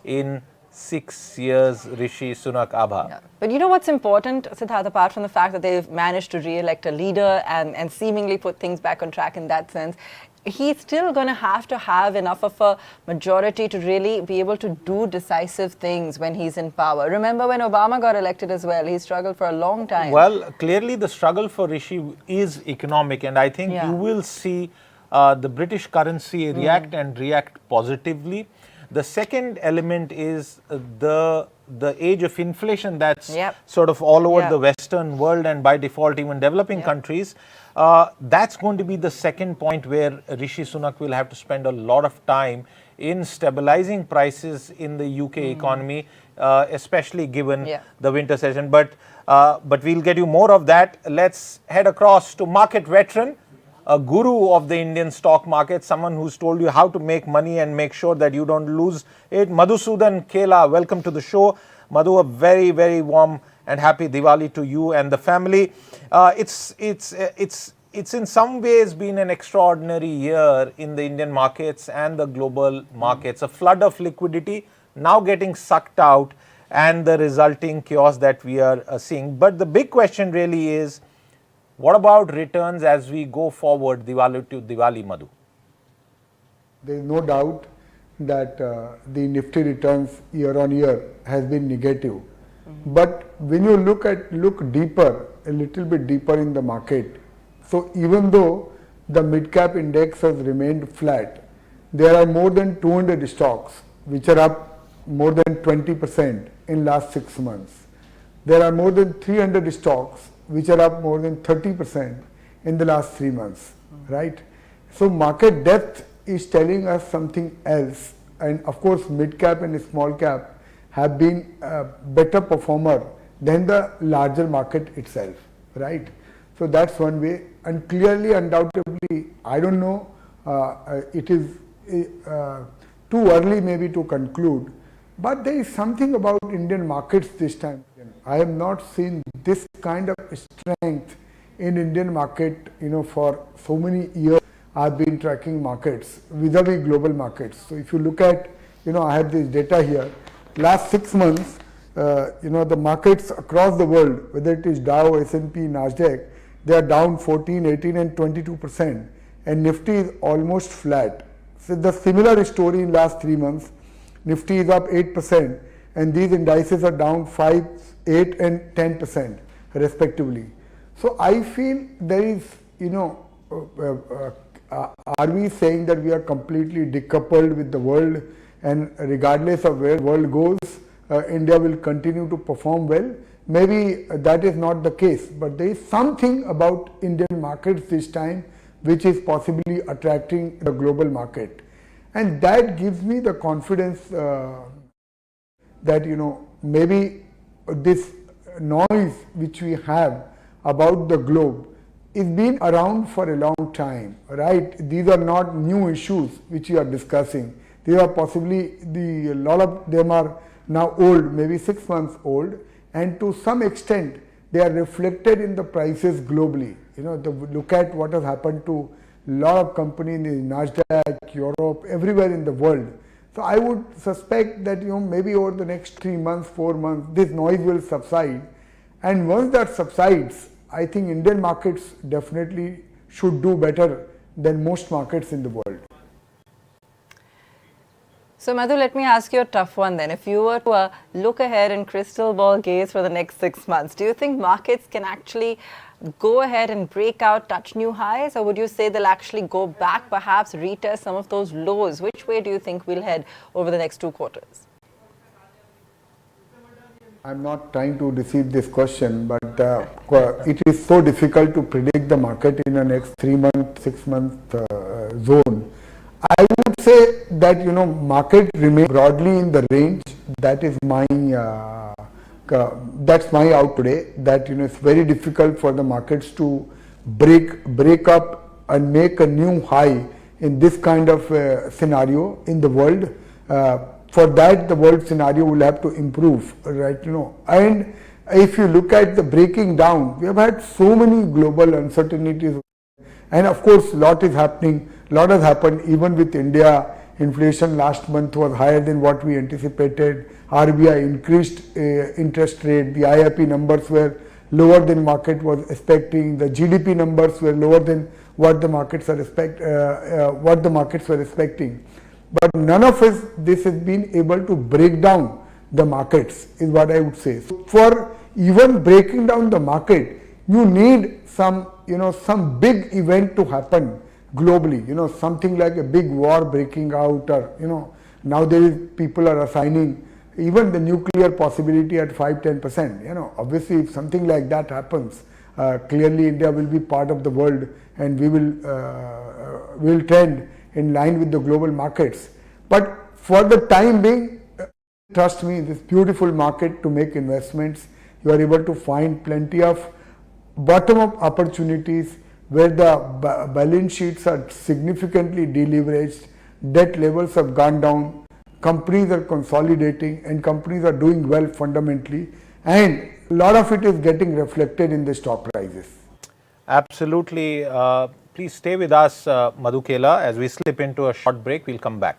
in 6 years, Rishi Sunak, Abha. Yeah. But you know what's important, Siddharth, apart from the fact that they've managed to re-elect a leader and seemingly put things back on track in that sense, he's still going to have enough of a majority to really be able to do decisive things when he's in power. Remember when Obama got elected as well, he struggled for a long time. Well, clearly the struggle for Rishi is economic, and I think you will see the British currency react and react positively. The second element is the age of inflation that's sort of all over the Western world and by default even developing countries. That's going to be the second point where Rishi Sunak will have to spend a lot of time in stabilizing prices in the UK economy, especially given the winter session. But we'll get you more of that. Let's head across to market veteran, a guru of the Indian stock market, someone who's told you how to make money and make sure that you don't lose it. Madhusudan Kela, welcome to the show. Madhu, a very, very warm and happy Diwali to you and the family. It's in some ways been an extraordinary year in the Indian markets and the global markets. A flood of liquidity now getting sucked out and the resulting chaos that we are seeing. But the big question really is, what about returns as we go forward, Diwali to Diwali, Madhu? There is no doubt that the Nifty returns year on year has been negative. But when you look deeper, a little bit deeper in the market, so even though the mid-cap index has remained flat, there are more than 200 stocks which are up more than 20% in last 6 months. There are more than 300 stocks which are up more than 30% in the last 3 months, right? So market depth is telling us something else, and of course mid-cap and small cap have been a better performer than the larger market itself, right? So that's one way, and clearly, undoubtedly, I don't know, it is too early maybe to conclude, but there is something about Indian markets this time. I have not seen this kind of strength in Indian market, for so many years. I've been tracking markets vis-a-vis global markets. So if you look at, I have this data here. Last 6 months, the markets across the world, whether it is Dow, S&P, Nasdaq, they are down 14, 18 and 22%, and Nifty is almost flat. So the similar story in last 3 months. Nifty is up 8%, and these indices are down 5, 8 and 10% respectively. So I feel there is, are we saying that we are completely decoupled with the world, and regardless of where the world goes, India will continue to perform well? Maybe that is not the case, but there is something about Indian markets this time which is possibly attracting the global market, and that gives me the confidence that maybe this noise which we have about the globe is been around for a long time, right? These are not new issues which we are discussing. These are possibly a lot of them are now old, maybe 6 months old, and to some extent they are reflected in the prices globally. Look at what has happened to a lot of companies in Nasdaq, Europe, everywhere in the world. So I would suspect that maybe over the next 3 months, 4 months, this noise will subside, and once that subsides, I think Indian markets definitely should do better than most markets in the world. So Madhu, let me ask you a tough one then. If you were to look ahead and crystal ball gaze for the next 6 months, do you think markets can actually go ahead and break out, touch new highs, or would you say they'll actually go back, perhaps retest some of those lows? Which way do you think we'll head over the next 2 quarters? I'm not trying to deceive this question, but it is so difficult to predict the market in the next 3 month, 6 month zone. I would say that market remains broadly in the range. That is my that's my out today. That it's very difficult for the markets to break up and make a new high in this kind of scenario in the world. For that, the world scenario will have to improve, right? And if you look at the breaking down, we have had so many global uncertainties, and of course, lot is happening. Lot has happened even with India. Inflation last month was higher than what we anticipated. RBI increased interest rate. The IIP numbers were lower than market was expecting. The GDP numbers were lower than what the markets are expecting. But none of this has been able to break down the markets, is what I would say. So for even breaking down the market, you need some big event to happen globally, something like a big war breaking out, or now people are assigning even the nuclear possibility at 5-10%. Obviously, if something like that happens, clearly India will be part of the world, and we will trend in line with the global markets. But for the time being, trust me, this beautiful market to make investments, you are able to find plenty of bottom-up opportunities where the balance sheets are significantly deleveraged, debt levels have gone down, companies are consolidating and companies are doing well fundamentally, and a lot of it is getting reflected in the stock prices. Absolutely. Please stay with us, Madhukela. As we slip into a short break, we'll come back.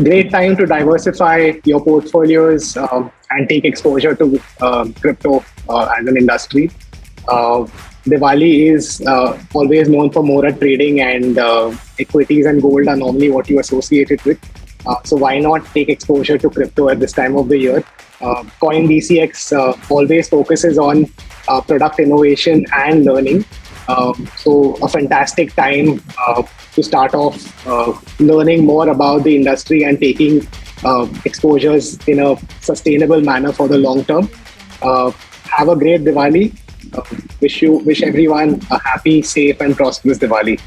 Great time to diversify your portfolios and take exposure to crypto as an industry. Diwali is always known for Muhurat trading, and equities and gold are normally what you associate it with. So why not take exposure to crypto at this time of the year? Coin DCX always focuses on product innovation and learning. So a fantastic time to start off learning more about the industry and taking exposures in a sustainable manner for the long term. Have a great Diwali. Wish everyone a happy, safe and prosperous Diwali.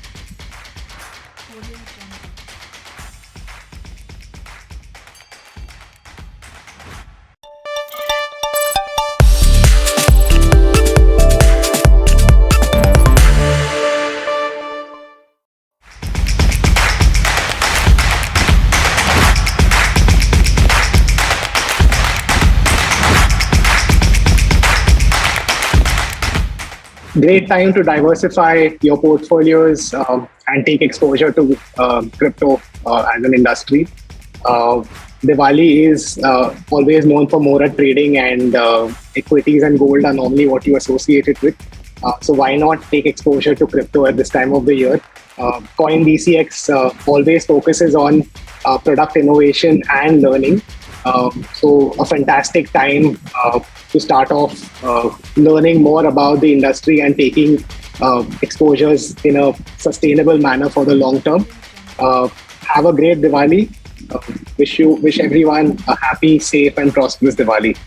Great time to diversify your portfolios and take exposure to crypto as an industry. Diwali is always known for Muhurat trading, and equities and gold are normally what you associate it with. So why not take exposure to crypto at this time of the year? Coin DCX always focuses on product innovation and learning. So a fantastic time to start off learning more about the industry and taking exposures in a sustainable manner for the long term. Have a great Diwali. Wish everyone a happy, safe and prosperous Diwali.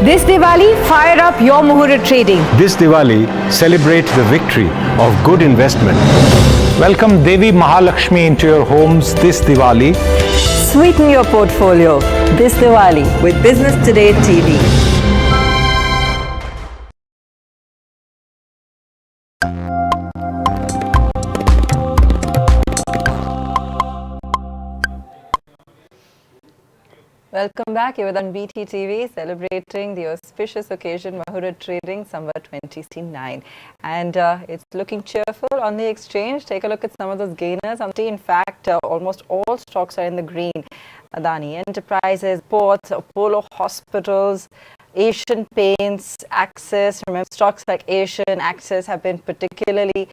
This Diwali, fire up your Muhurat Trading. This Diwali, celebrate the victory of good investment. Welcome Devi Mahalakshmi into your homes this Diwali. Sweeten your portfolio this Diwali with Business Today TV. Welcome back. You're on BT TV celebrating the auspicious occasion Muhurat Trading Samvat 2069. And it's looking cheerful on the exchange. Take a look at some of those gainers. In fact, almost all stocks are in the green. Adani Enterprises, Ports, Apollo Hospitals, Asian Paints, Axis. Remember, stocks like Asian, Axis have been particularly,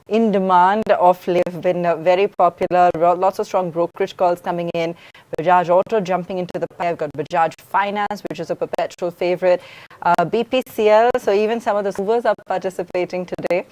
in demand of late, have been very popular. Lots of strong brokerage calls coming in. Bajaj Auto jumping into the pie. I've got Bajaj Finance, which is a perpetual favorite. BPCL, so even some of the movers are participating today.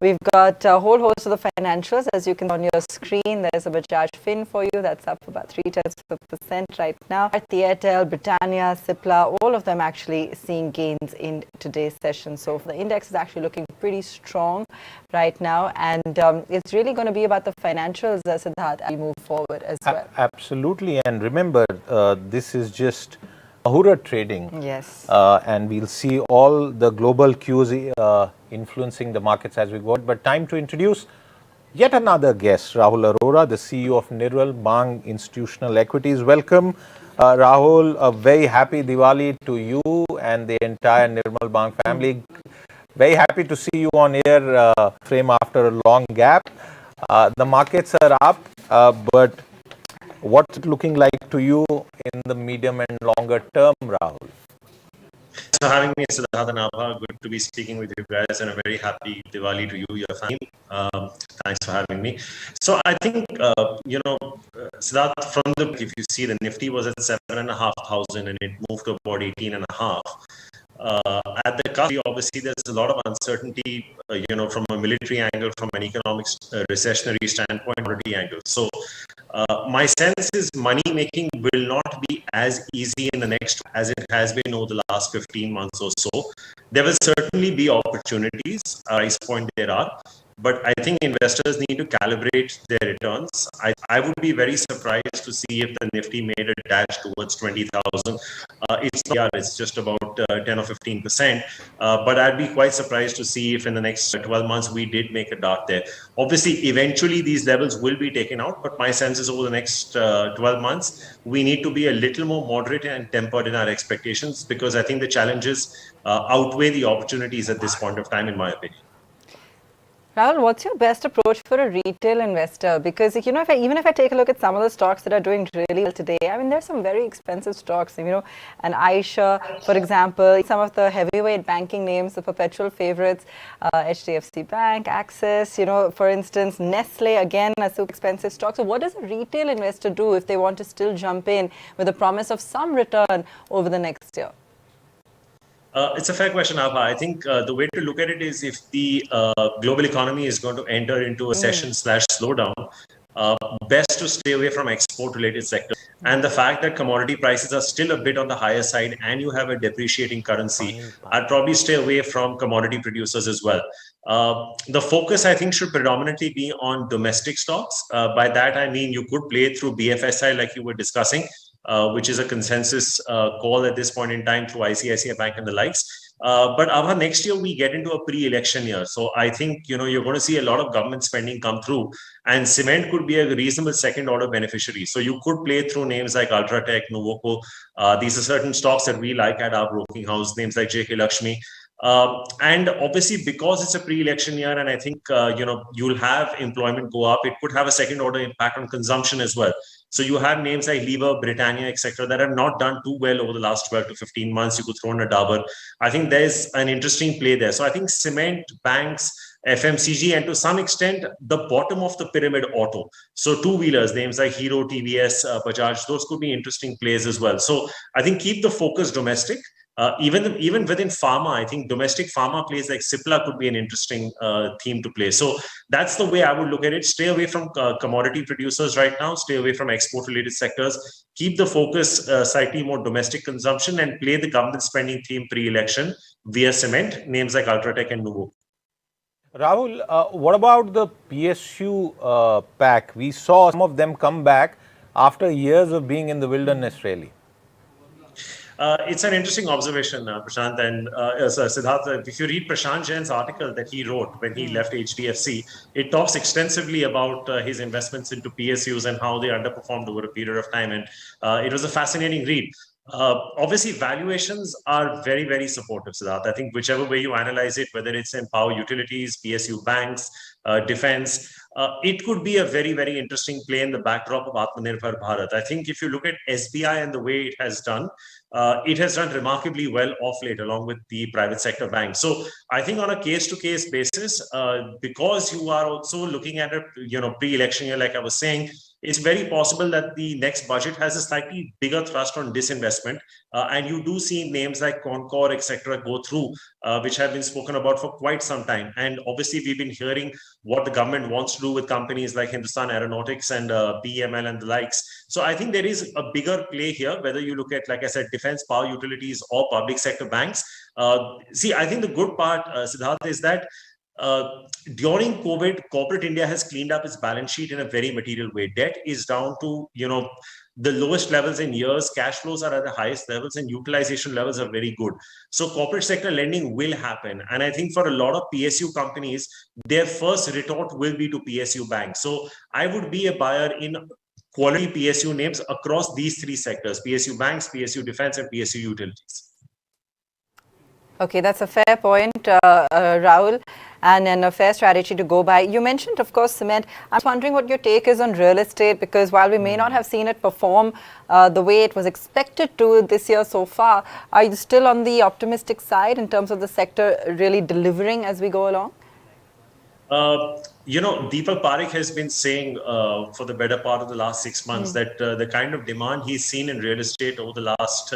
We've got a whole host of the financials. As you can see on your screen, there's a Bajaj Fin for you. That's up about 0.3% right now. At the Airtel, Britannia, Cipla, all of them actually seeing gains in today's session. So the index is actually looking pretty strong right now. And it's really going to be about the financials, Siddharth, as we move forward as well. Absolutely. And remember, this is just Muhurat trading. Yes. And we'll see all the global cues influencing the markets as we go. But time to introduce yet another guest, Rahul Arora, the CEO of Nirmal Bang Institutional Equities. Welcome, Rahul. A very happy Diwali to you and the entire Nirmal Bang family. Very happy to see you on air frame after a long gap. The markets are up, but what's it looking like to you in the medium and longer term, Rahul? for having me, Siddharth and Abha. Good to be speaking with you guys, and a very happy Diwali to you, your family. Thanks for having me. So I think, Siddharth, from the, if you see, the Nifty was at 7,500 and it moved to about 18.5. At the cusp, obviously, there's a lot of uncertainty, from a military angle, from an economic recessionary standpoint, already angle. So my sense is money making will not be as easy in the next as it has been over the last 15 months or so. There will certainly be opportunities, price point there are, but I think investors need to calibrate their returns. I would be very surprised to see if the Nifty made a dash towards 20,000. It's just about 10 or 15%. But I'd be quite surprised to see if in the next 12 months we did make a dart there. Obviously, eventually these levels will be taken out, but my sense is over the next 12 months, we need to be a little more moderate and tempered in our expectations, because I think the challenges outweigh the opportunities at this point of time, in my opinion. Rahul, what's your best approach for a retail investor? Because, even if I take a look at some of the stocks that are doing really well today, I mean, there's some very expensive stocks, and Aisha, for example, some of the heavyweight banking names, the perpetual favorites, HDFC Bank, Axis, for instance, Nestle, again, a super expensive stock. So what does a retail investor do if they want to still jump in with a promise of some return over the next year? It's a fair question, Abha. I think the way to look at it is, if the global economy is going to enter into a recession/slowdown, best to stay away from export-related sectors. And the fact that commodity prices are still a bit on the higher side and you have a depreciating currency, I'd probably stay away from commodity producers as well. The focus, I think, should predominantly be on domestic stocks. By that, I mean you could play through BFSI like you were discussing, which is a consensus call at this point in time through ICICI Bank and the likes. But Abha, next year we get into a pre-election year. So I think, you're going to see a lot of government spending come through, and cement could be a reasonable second order beneficiary. So you could play through names like Ultratech, Nuvoco. These are certain stocks that we like at our broking house, names like JK Lakshmi. And obviously, because it's a pre-election year, and I think, you'll have employment go up, it could have a second order impact on consumption as well. So you have names like Lever, Britannia, etc., that have not done too well over the last 12 to 15 months. You could throw in a Dabur. I think there's an interesting play there. So I think cement, banks, FMCG, and to some extent, the bottom of the pyramid, auto. So two-wheelers, names like Hero, TVS, Bajaj, those could be interesting plays as well. So I think keep the focus domestic. Even within pharma, I think domestic pharma plays like Cipla could be an interesting theme to play. So that's the way I would look at it. Stay away from commodity producers right now. Stay away from export-related sectors. Keep the focus slightly more domestic consumption, and play the government spending theme pre-election via cement, names like Ultratech and Nuvo. Rahul, what about the PSU pack? We saw some of them come back after years of being in the wilderness, really. It's an interesting observation, Prashant. And Siddharth, if you read Prashant Jain's article that he wrote when he left HDFC, it talks extensively about his investments into PSUs and how they underperformed over a period of time. And it was a fascinating read. Obviously, valuations are very, very supportive, Siddharth. I think whichever way you analyze it, whether it's in power utilities, PSU banks, defense, it could be a very, very interesting play in the backdrop of Atmanirbhar Bharat. I think if you look at SBI and the way it has done remarkably well off late, along with the private sector banks. So I think on a case-to-case basis, because you are also looking at a pre-election year, like I was saying, it's very possible that the next budget has a slightly bigger thrust on disinvestment. And you do see names like Concor, etc., go through, which have been spoken about for quite some time. And obviously, we've been hearing what the government wants to do with companies like Hindustan Aeronautics and BML and the likes. So I think there is a bigger play here, whether you look at, like I said, defense, power utilities, or public sector banks. I think the good part, Siddharth, is that during COVID, corporate India has cleaned up its balance sheet in a very material way. Debt is down to, the lowest levels in years. Cash flows are at the highest levels, and utilization levels are very good. So corporate sector lending will happen. And I think for a lot of PSU companies, their first retort will be to PSU banks. So I would be a buyer in quality PSU names across these three sectors: PSU banks, PSU defense, and PSU utilities. Okay, that's a fair point, Rahul. and a fair strategy to go by. You mentioned, of course, cement. I'm wondering what your take is on real estate, because while we may not have seen it perform the way it was expected to this year so far, are you still on the optimistic side in terms of the sector really delivering as we go along? Deepak Parekh has been saying for the better part of the last 6 months that the kind of demand he's seen in real estate over the last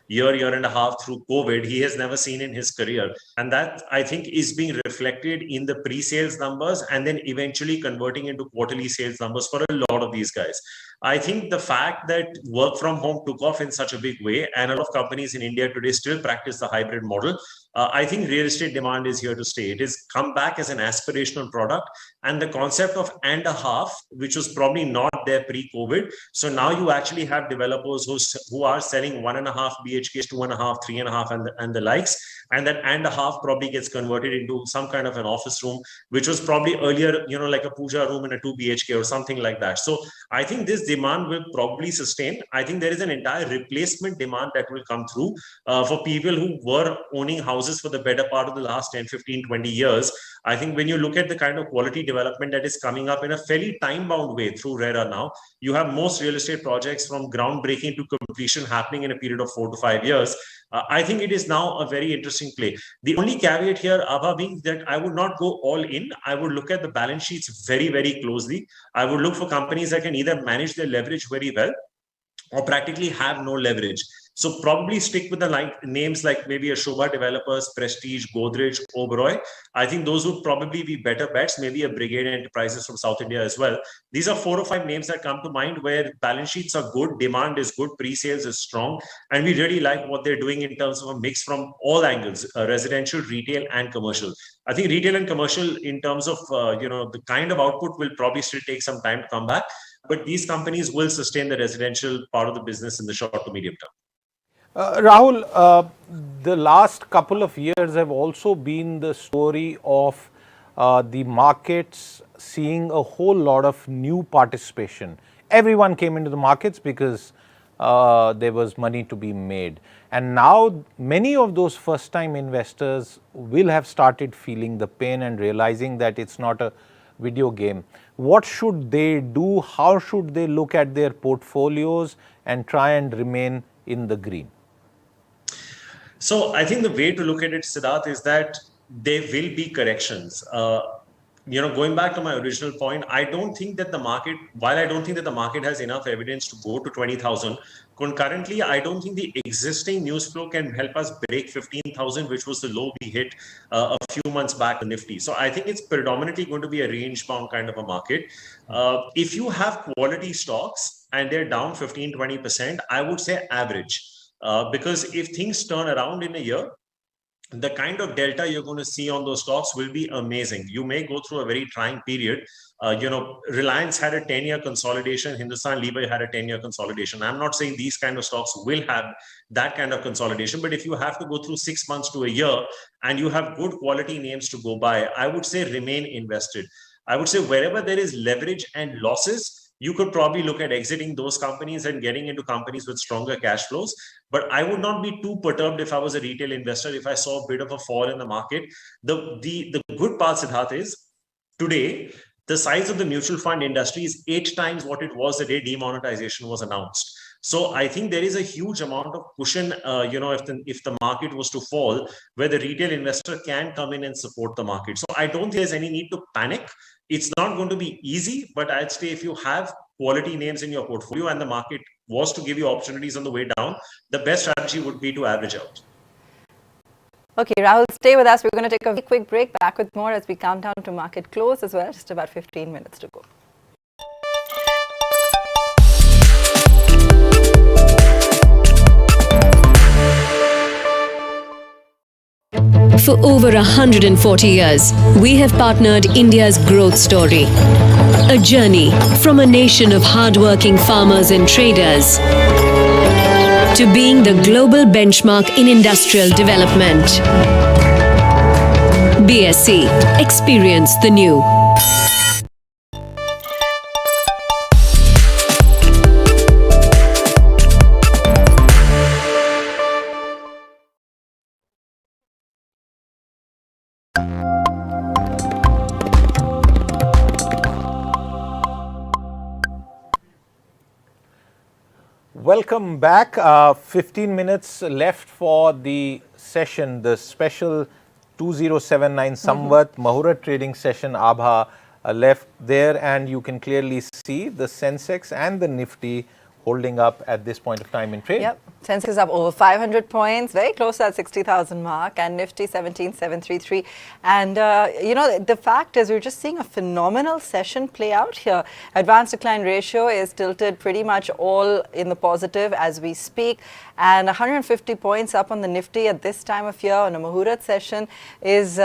year and a half through COVID, he has never seen in his career. And that, I think, is being reflected in the pre-sales numbers and then eventually converting into quarterly sales numbers for a lot of these guys. I think the fact that work from home took off in such a big way, and a lot of companies in India today still practice the hybrid model, I think real estate demand is here to stay. It has come back as an aspirational product, and the concept of and a half, which was probably not there pre-COVID. So now you actually have developers who are selling 1.5 BHKs, 2.5, 3.5, and the likes. And that and a half probably gets converted into some kind of an office room, which was probably earlier, like a puja room in a 2 BHK or something like that. So I think this demand will probably sustain. I think there is an entire replacement demand that will come through for people who were owning houses for the better part of the last 10, 15, 20 years. I think when you look at the kind of quality development that is coming up in a fairly time-bound way through RERA now, you have most real estate projects from groundbreaking to completion happening in a period of 4 to 5 years. I think it is now a very interesting play. The only caveat here, Abha, being that I would not go all in. I would look at the balance sheets very, very closely. I would look for companies that can either manage their leverage very well or practically have no leverage. So probably stick with the names like maybe a Shobha Developers, Prestige, Godrej, Oberoi. I think those would probably be better bets, maybe a Brigade Enterprises from South India as well. These are 4 or 5 names that come to mind where balance sheets are good, demand is good, pre-sales is strong, and we really like what they're doing in terms of a mix from all angles, residential, retail, and commercial. I think retail and commercial in terms of, the kind of output will probably still take some time to come back, but these companies will sustain the residential part of the business in the short to medium term. Rahul, the last couple of years have also been the story of the markets seeing a whole lot of new participation. Everyone came into the markets because there was money to be made. And now many of those first-time investors will have started feeling the pain and realizing that it's not a video game. What should they do? How should they look at their portfolios and try and remain in the green? So I think the way to look at it, Siddharth, is that there will be corrections. Going back to my original point, I don't think that the market, while I don't think that the market has enough evidence to go to 20,000, concurrently, I don't think the existing news flow can help us break 15,000, which was the low we hit a few months back in Nifty. So I think it's predominantly going to be a range-bound kind of a market. If you have quality stocks and they're down 15, 20%, I would say average. Because if things turn around in a year, the kind of delta you're going to see on those stocks will be amazing. You may go through a very trying period. Reliance had a 10-year consolidation. Hindustan Lever had a 10-year consolidation. I'm not saying these kind of stocks will have that kind of consolidation, but if you have to go through 6 months to a year and you have good quality names to go by, I would say remain invested. I would say wherever there is leverage and losses, you could probably look at exiting those companies and getting into companies with stronger cash flows. But I would not be too perturbed if I was a retail investor, if I saw a bit of a fall in the market. The good part, Siddharth, is today, the size of the mutual fund industry is 8 times what it was the day demonetization was announced. So I think there is a huge amount of cushion, if the market was to fall, where the retail investor can come in and support the market. So I don't think there's any need to panic. It's not going to be easy, but I'd say if you have quality names in your portfolio and the market was to give you opportunities on the way down, the best strategy would be to average out. Okay, Rahul, stay with us. We're going to take a very quick break. Back with more as we count down to market close as well. Just about 15 minutes to go. For over 140 years, we have partnered India's growth story. A journey from a nation of hardworking farmers and traders to being the global benchmark in industrial development. BSE, experience the new. Welcome back. 15 minutes left for the session, the special 2079 Samvat Muhurat Trading session. Abha left there, and you can clearly see the Sensex and the Nifty holding up at this point of time in trade. Yep. Sensex is up over 500 points, very close to that 60,000 mark, and Nifty 17,733. And, the fact is we're just seeing a phenomenal session play out here. Advanced decline ratio is tilted pretty much all in the positive as we speak. And 150 points up on the Nifty at this time of year on a Muhurat session is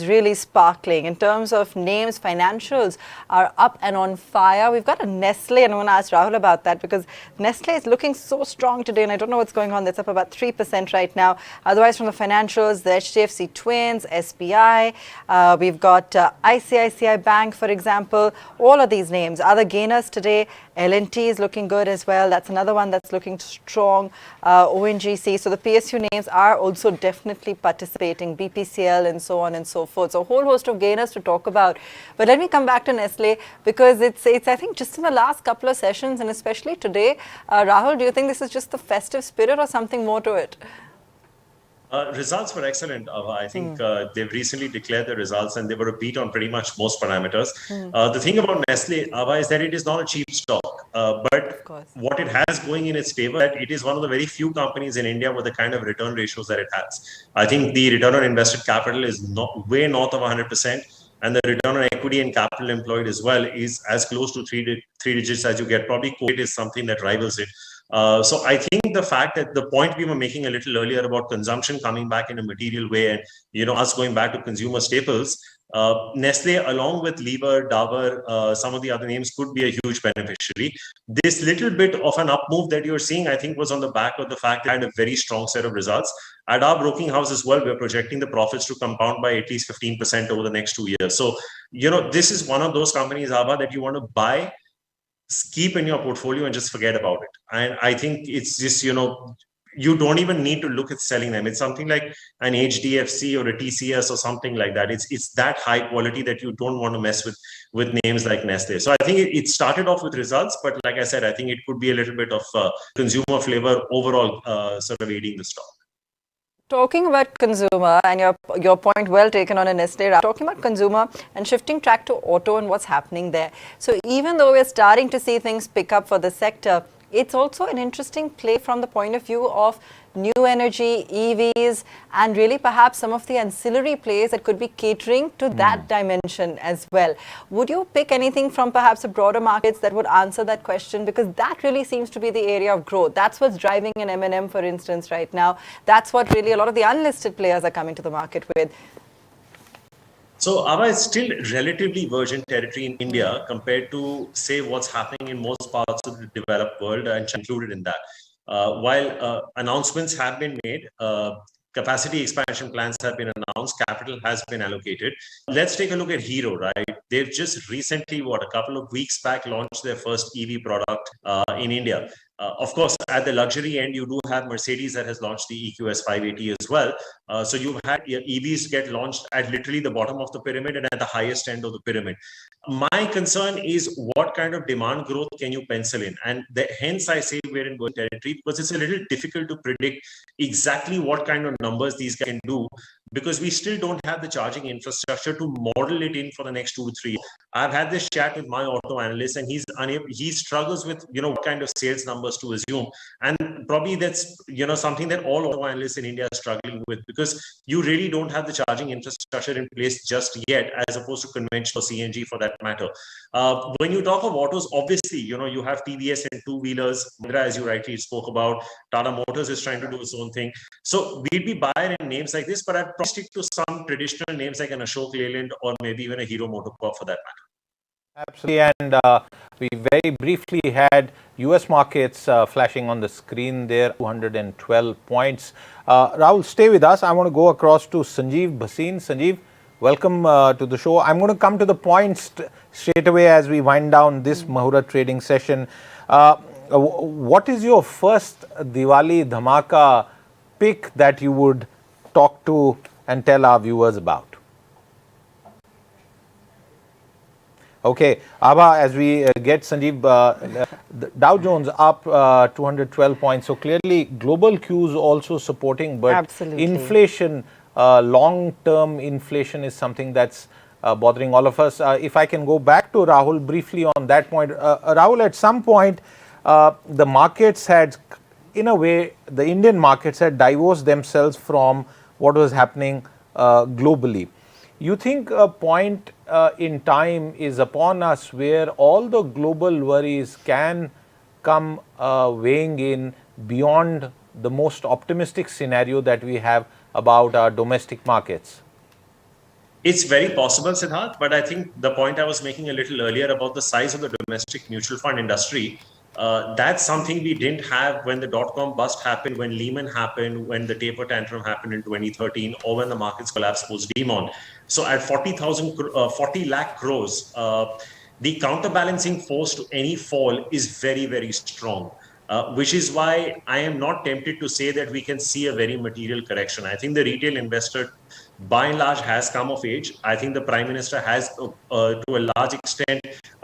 really sparkling. In terms of names, financials are up and on fire. We've got a Nestle, and I want to ask Rahul about that because Nestle is looking so strong today, and I don't know what's going on. That's up about 3% right now. Otherwise, from the financials, the HDFC Twins, SBI, we've got ICICI Bank, for example. All of these names. Other gainers today, L&T is looking good as well. That's another one that's looking strong. ONGC. So the PSU names are also definitely participating, BPCL and so on and so forth. So a whole host of gainers to talk about. But let me come back to Nestle because it's I think just in the last couple of sessions and especially today, Rahul, do you think this is just the festive spirit or something more to it? Results were excellent. I think they've recently declared the results and they were a beat on pretty much most parameters. The thing about Nestle, is that it is not a cheap stock. But what it has going in its favor, that it is one of the very few companies in India with the kind of return ratios that it has. I think the return on invested capital is way north of 100%. And the return on equity and capital employed as well is as close to three digits as you get. Probably it is something that rivals it. So I think the fact that the point we were making a little earlier about consumption coming back in a material way and, us going back to consumer staples, Nestle, along with Lever, Dabur, some of the other names could be a huge beneficiary. This little bit of an up move that you're seeing, I think, was on the back of the fact that it had a very strong set of results. At our broking house as well, we're projecting the profits to compound by at least 15% over the next 2 years. So, this is one of those companies, Abha, that you want to buy, keep in your portfolio and just forget about it. And I think it's just, you don't even need to look at selling them. It's something like an HDFC or a TCS or something like that. It's that high quality that you don't want to mess with names like Nestle. So I think it started off with results, but like I said, I think it could be a little bit of consumer flavor overall sort of aiding the stock. Talking about consumer, and your point well taken on a Nestle, talking about consumer and shifting track to auto and what's happening there. So even though we're starting to see things pick up for the sector, it's also an interesting play from the point of view of new energy, EVs, and really perhaps some of the ancillary plays that could be catering to that dimension as well. Would you pick anything from perhaps the broader markets that would answer that question? Because that really seems to be the area of growth. That's what's driving an M&M, for instance, right now. That's what really a lot of the unlisted players are coming to the market with. So AVA is still relatively virgin territory in India compared to, say, what's happening in most parts of the developed world and included in that. While announcements have been made, capacity expansion plans have been announced, capital has been allocated. Let's take a look at Hero, right? They've just recently, a couple of weeks back, launched their first EV product in India. Of course, at the luxury end, you do have Mercedes that has launched the EQS 580 as well. So you've had EVs get launched at literally the bottom of the pyramid and at the highest end of the pyramid. My concern is what kind of demand growth can you pencil in? And hence I say we're in good territory because it's a little difficult to predict exactly what kind of numbers these guys can do because we still don't have the charging infrastructure to model it in for the next 2 or 3 years. I've had this chat with my auto analyst and he struggles with, what kind of sales numbers to assume. And probably that's, something that all auto analysts in India are struggling with because you really don't have the charging infrastructure in place just yet, as opposed to conventional CNG for that matter. When you talk of autos, obviously, you have TVS and two-wheelers, as you rightly spoke about. Tata Motors is trying to do its own thing. So we'd be buying in names like this, but I'd probably stick to some traditional names like an Ashok Leyland or maybe even a Hero MotoCorp for that matter. Absolutely, and we very briefly had US markets flashing on the screen there, 212 points. Rahul, stay with us. I want to go across to Sanjeev Bhasin. Sanjeev, welcome to the show. I'm going to come to the points straight away as we wind down this Muhurat trading session. What is your first Diwali Dhamaka pick that you would talk to and tell our viewers about? Okay, Abha, as we get Sanjeev, the Dow Jones up 212 points. So clearly, global cues also supporting, but Absolutely. inflation, long-term inflation is something that's bothering all of us. If I can go back to Rahul briefly on that point, Rahul, at some point, the markets had, in a way, the Indian markets had divorced themselves from what was happening globally. You think a point in time is upon us where all the global worries can come weighing in beyond the most optimistic scenario that we have about our domestic markets? It's very possible, Siddharth, but I think the point I was making a little earlier about the size of the domestic mutual fund industry, that's something we didn't have when the dot-com bust happened, when Lehman happened, when the taper tantrum happened in 2013, or when the markets collapsed post-demon. So at 40 lakh crores, the counterbalancing force to any fall is very, very strong. Which is why I am not tempted to say that we can see a very material correction. I think the retail investor, by and large, has come of age. I think the Prime Minister has, to a large extent,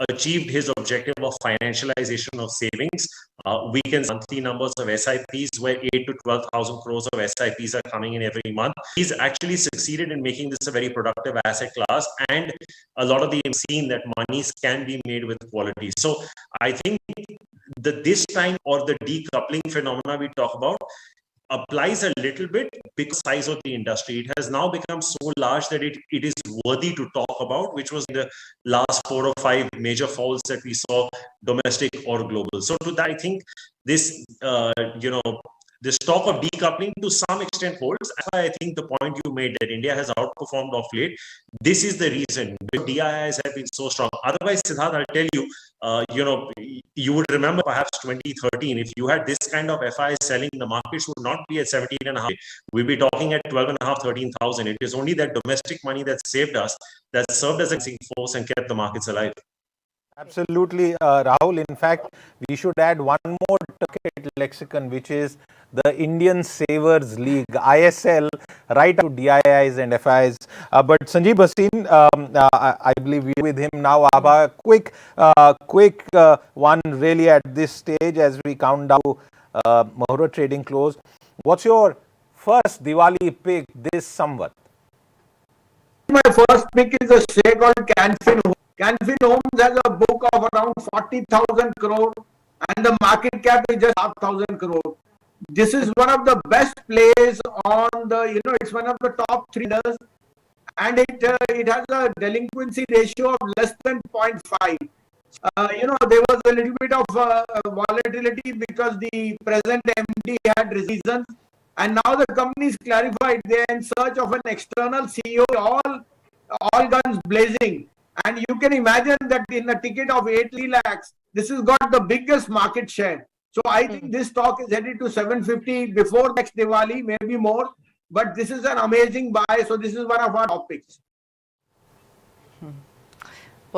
achieved his objective of financialization of savings. We can see monthly numbers of SIPs where 8 to 12,000 crores of SIPs are coming in every month. He's actually succeeded in making this a very productive asset class, and a lot of the seen that monies can be made with quality. So I think this time, or the decoupling phenomena we talk about, applies a little bit because size of the industry. It has now become so large that it is worthy to talk about, which was the last 4 or 5 major falls that we saw, domestic or global. So to that, I think this, this talk of decoupling to some extent holds. That's why I think the point you made that India has outperformed of late, this is the reason DIIs have been so strong. Otherwise, Siddharth, I'll tell you, you would remember perhaps 2013, if you had this kind of FIs selling, the markets would not be at 17.5. We'd be talking at 12.5, 13,000. It is only that domestic money that saved us, that served as a force and kept the markets alive. Absolutely, Rahul. In fact, we should add one more ticket lexicon, which is the Indian Savers League, ISL, right up to DIIs and FIs. But Sanjeev Bhasin, I believe we're with him now. Abha, quick one really at this stage as we count down Muhurat Trading close. What's your first Diwali pick this Samvat? My first pick is a share called Canfin. Canfin Homes has a book of around 40,000 crore and the market cap is just 5,000 crore. This is one of the best plays on the, it's one of the top 3 leaders, and it has a delinquency ratio of less than 0.5. There was a little bit of volatility because the present MD had reasons, and now the company is clarified they are in search of an external CEO, all guns blazing. And you can imagine that in a ticket of 80 lakhs, this has got the biggest market share. So I think this stock is headed to 750 before next Diwali, maybe more. But this is an amazing buy. So this is one of our top picks.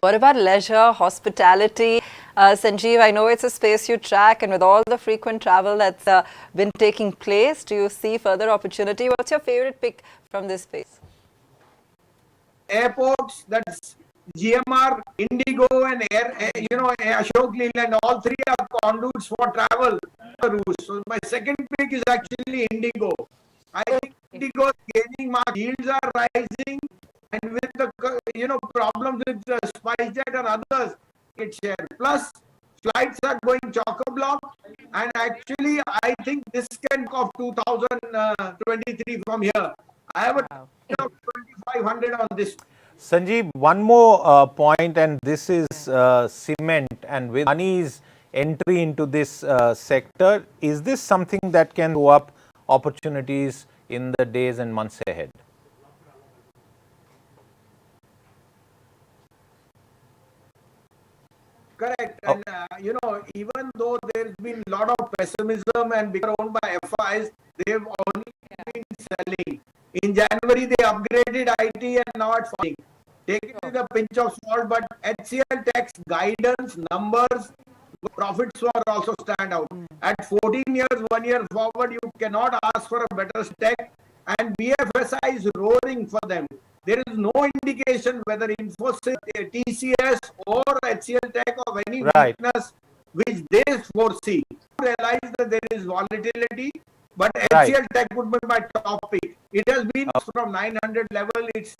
What about leisure, hospitality? Sanjeev, I know it's a space you track, and with all the frequent travel that's been taking place, do you see further opportunity? What's your favorite pick from this space? Airports, that's GMR, Indigo, and Ashok Leyland, all 3 are conduits for travel. So my second pick is actually Indigo. I think Indigo is gaining market, yields are rising, and with the problems with SpiceJet and others, it share. Plus, flights are going chock-a-block, and actually, I think this can go off 2023 from here. I have a 2,500 on this. Sanjeev, one more point, and this is cement, and with Adani's entry into this sector, is this something that can throw up opportunities in the days and months ahead? Correct. And, even though there's been a lot of pessimism and being owned by FIs, they've only been selling. In January, they upgraded IT and now it's falling. Take it with a pinch of salt, but HCL Tech's guidance, numbers, profits were also stand out. At 14 years, 1 year forward, you cannot ask for a better tech, and BFSI is roaring for them. There is no indication whether Infosys, TCS or HCL Tech of any Right. weakness which they foresee. Realize that there is volatility, but Right. HCL Tech would be my top pick. It has been from 900 level, it's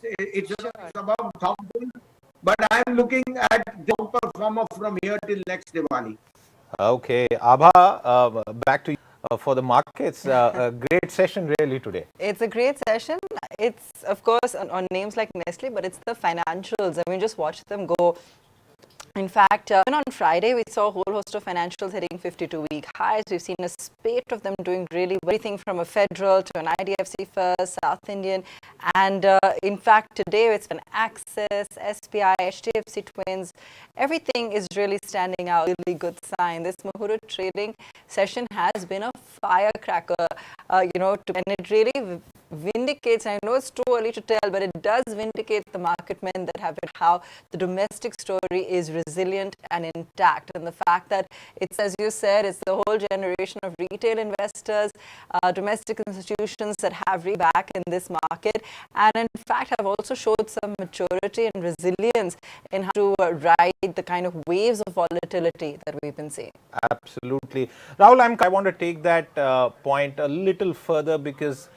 above 1000, but I'm looking at the performer from here till next Diwali. Okay, Abha, back to you for the markets. A great session really today. It's a great session. It's, of course, on names like Nestle, but it's the financials. I mean, just watch them go. In fact, even on Friday, we saw a whole host of financials hitting 52-week highs. We've seen a spate of them doing really well, everything from a Federal to an IDFC First, South Indian. And in fact, today it's been Axis, SBI, HDFC Twins. Everything is really standing out. Really good sign. This Muhurat trading session has been a firecracker, and it really vindicates, I know it's too early to tell, but it does vindicate the market men that have been how the domestic story is resilient and intact. And the fact that it's, as you said, it's the whole generation of retail investors, domestic institutions that have back in this market, and in fact have also showed some maturity and resilience in how to ride the kind of waves of volatility that we've been seeing. Absolutely. Rahul, I want to take that point a little further because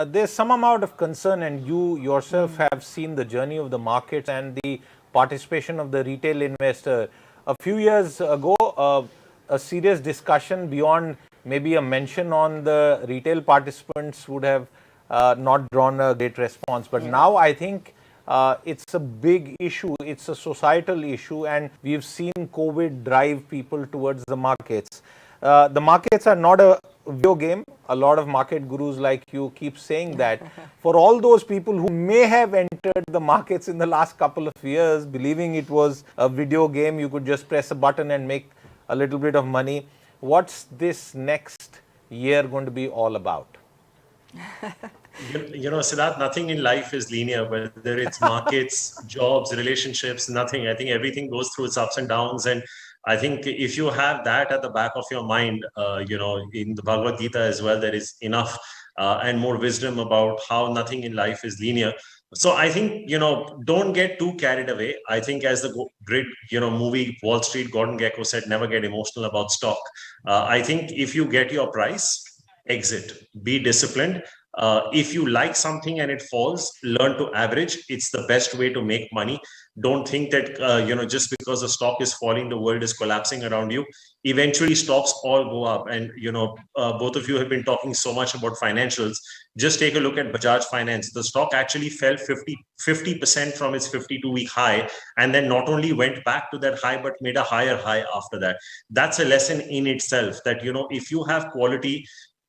there's some amount of concern, and you yourself have seen the journey of the markets and the participation of the retail investor. A few years ago, a serious discussion beyond maybe a mention on the retail participants would have not drawn a great response. But now I think it's a big issue. It's a societal issue, and we've seen COVID drive people towards the markets. The markets are not a video game. A lot of market gurus like you keep saying that. For all those people who may have entered the markets in the last couple of years believing it was a video game, you could just press a button and make a little bit of money. What's this next year going to be all about? Siddharth, nothing in life is linear, whether it's markets, jobs, relationships, nothing. I think everything goes through its ups and downs. And I think if you have that at the back of your mind, in the Bhagavad Gita as well, there is enough and more wisdom about how nothing in life is linear. So I think, don't get too carried away. I think as the great, movie Wall Street, Gordon Gekko said, never get emotional about stock. I think if you get your price, exit, be disciplined. If you like something and it falls, learn to average. It's the best way to make money. Don't think that, just because the stock is falling, the world is collapsing around you. Eventually, stocks all go up. And, both of you have been talking so much about financials. Just take a look at Bajaj Finance. The stock actually fell 50% from its 52-week high, and then not only went back to that high, but made a higher high after that. That's a lesson in itself that, if you have quality,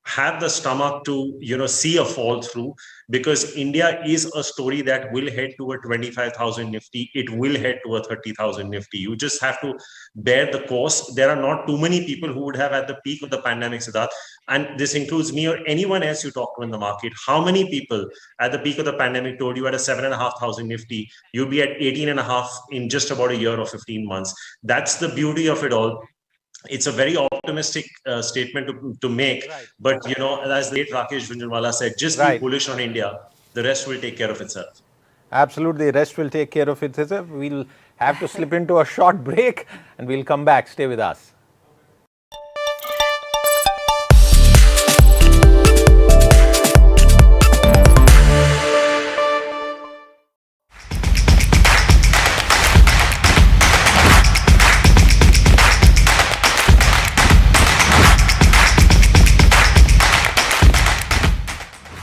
have the stomach to see a fall through, because India is a story that will head to a 25,000 Nifty. It will head to a 30,000 Nifty. You just have to bear the cost. There are not too many people who would have at the peak of the pandemic, Siddharth, and this includes me or anyone else you talk to in the market. How many people at the peak of the pandemic told you at a 7,500 Nifty you'll be at 18.5 in just about a year or 15 months? That's the beauty of it all. It's a very optimistic statement to make, right. But as the late Rakesh Jhunjhunwala said, just be bullish on India. The rest will take care of itself. Absolutely, the rest will take care of itself. We'll have to slip into a short break, and we'll come back. Stay with us.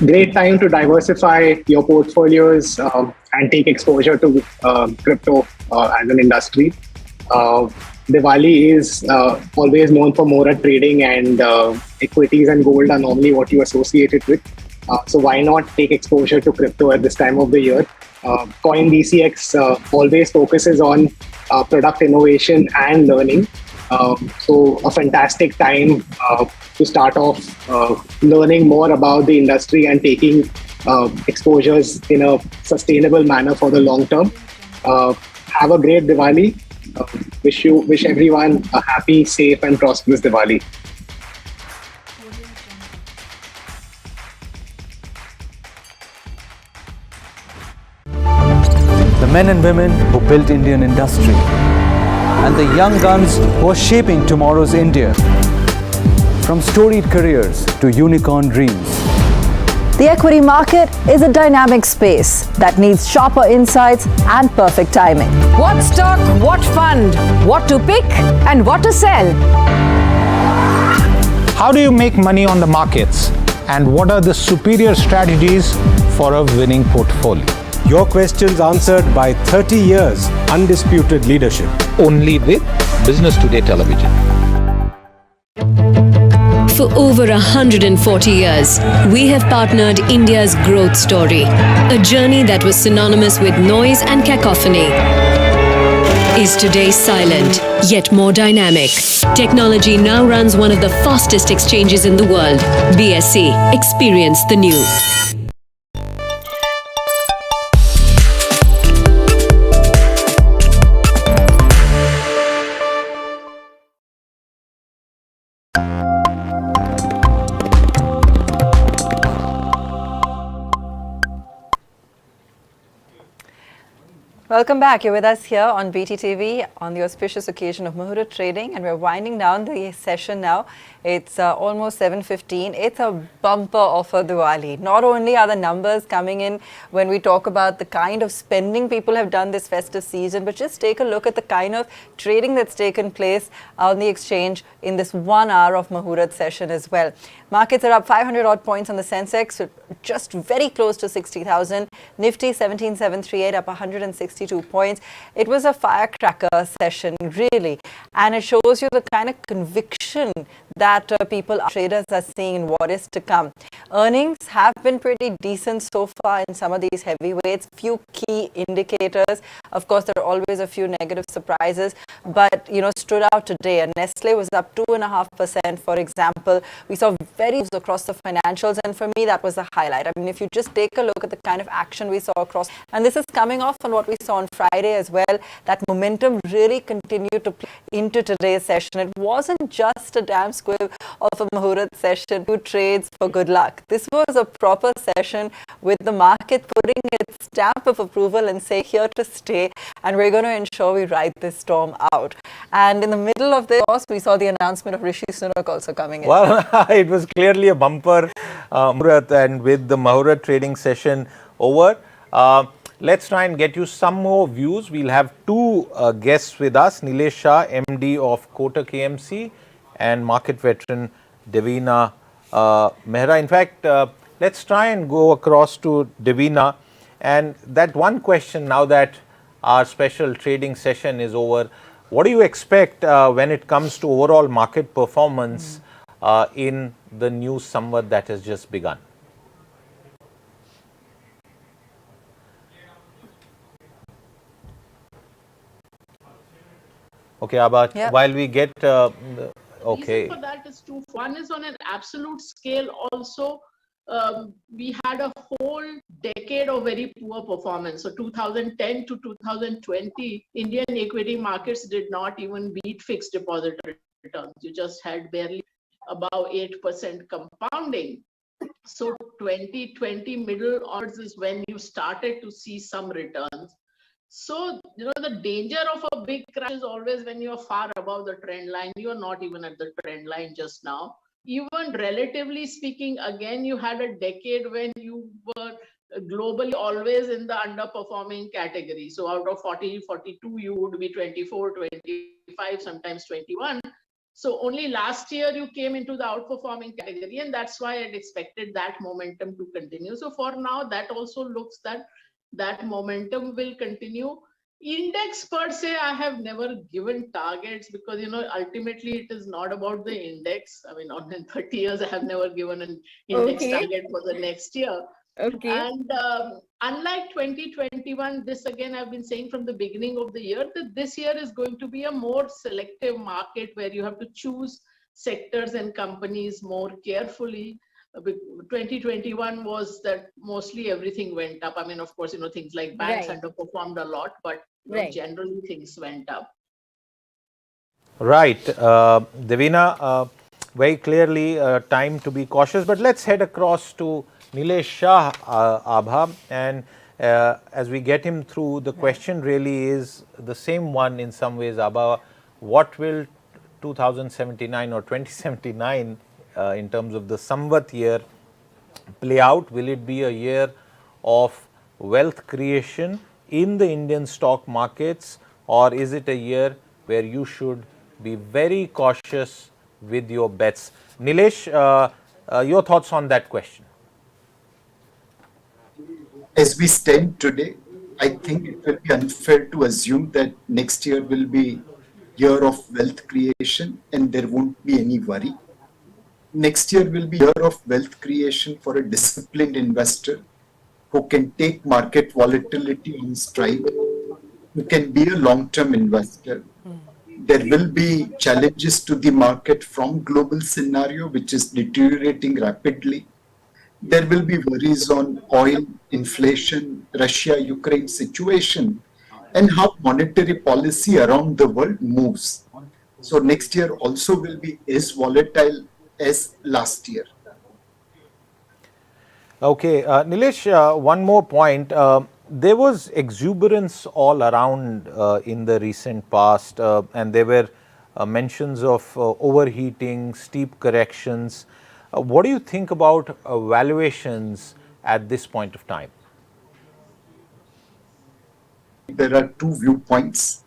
Great time to diversify your portfolios and take exposure to crypto as an industry. Diwali is always known for Muhurat trading, and equities and gold are normally what you associate it with. So why not take exposure to crypto at this time of the year? Coin BCX always focuses on product innovation and learning. So a fantastic time to start off learning more about the industry and taking exposures in a sustainable manner for the long term. Have a great Diwali. Wish everyone a happy, safe and prosperous Diwali. men and women who built Indian industry, and the young guns who are shaping tomorrow's India. From storied careers to unicorn dreams. The equity market is a dynamic space that needs sharper insights and perfect timing. What stock, what fund, what to pick and what to sell. How do you make money on the markets? And what are the superior strategies for a winning portfolio? Your questions answered by 30 years undisputed leadership. Only with Business Today Television. For over 140 years, we have partnered India's growth story, a journey that was synonymous with noise and cacophony, is today silent, yet more dynamic. Technology now runs one of the fastest exchanges in the world. BSE, experience the new. Welcome back. You're with us here on BTTV on the auspicious occasion of Muhurat Trading, and we're winding down the session now. It's almost 7:15. It's a bumper offer Diwali. Not only are the numbers coming in when we talk about the kind of spending people have done this festive season, but just take a look at the kind of trading that's taken place on the exchange in this 1 hour of Muhurat session as well. Markets are up 500 odd points on the Sensex, just very close to 60,000. Nifty 17,738 up 162 points. It was a firecracker session, really, and it shows you the kind of conviction that traders are seeing in what is to come. Earnings have been pretty decent so far in some of these heavyweights. Few key indicators. Of course, there are always a few negative surprises, but stood out today. And Nestle was up 2.5%, for example. We saw very moves across the financials, and for me, that was the highlight. I mean, if you just take a look at the kind of action we saw across, and this is coming off on what we saw on Friday as well, that momentum really continued to play into today's session. It wasn't just a damn squib of a Muhurat session, 2 trades for good luck. This was a proper session with the market putting its stamp of approval and say here to stay, and we're going to ensure we ride this storm out. And in the middle of this, we saw the announcement of Rishi Sunak also coming in. Well, it was clearly a bumper Muhurat, and with the Muhurat trading session over, let's try and get you some more views. We'll have 2 guests with us, Nilesh Shah, MD of Kotak AMC, and market veteran Devina Mehra. In fact, let's try and go across to Devina, and that one question now that our special trading session is over, what do you expect when it comes to overall market performance in the new Samvat that has just begun? Okay, Abha, while we get okay. Reason for that is 2. One is on an absolute scale also. We had a whole decade of very poor performance. So 2010 to 2020, Indian equity markets did not even beat fixed deposit returns. You just had barely above 8% compounding. So 2020 middle onwards is when you started to see some returns. So, the danger of a big crash is always when you're far above the trend line. You're not even at the trend line just now. Even relatively speaking, again, you had a decade when you were globally always in the underperforming category. So out of 40, 42, you would be 24, 25, sometimes 21. So only last year you came into the outperforming category, and that's why I'd expected that momentum to continue. So for now, that also looks that momentum will continue. Index per se, I have never given targets because, ultimately it is not about the index. I mean, in 30 years, I have never given an index target for the next year. Okay. And unlike 2021, this again, I've been saying from the beginning of the year that this year is going to be a more selective market where you have to choose sectors and companies more carefully. 2021 was that mostly everything went up. I mean, of course, things like banks underperformed a lot, but generally things went up. Right. Devina, very clearly time to be cautious, but let's head across to Nilesh Shah, Abha. And as we get him through, the question really is the same one in some ways, Abha. What will 2079 or 2079 in terms of the Samvat year play out? Will it be a year of wealth creation in the Indian stock markets, or is it a year where you should be very cautious with your bets? Nilesh, your thoughts on that question? As we stand today, I think it will be unfair to assume that next year will be year of wealth creation and there won't be any worry. Next year will be year of wealth creation for a disciplined investor who can take market volatility on stride, who can be a long-term investor. There will be challenges to the market from global scenario, which is deteriorating rapidly. There will be worries on oil, inflation, Russia-Ukraine situation, and how monetary policy around the world moves. So next year also will be as volatile as last year. Okay, Nilesh, one more point. There was exuberance all around in the recent past, and there were mentions of overheating, steep corrections. What do you think about valuations at this point of time? There are two viewpoints.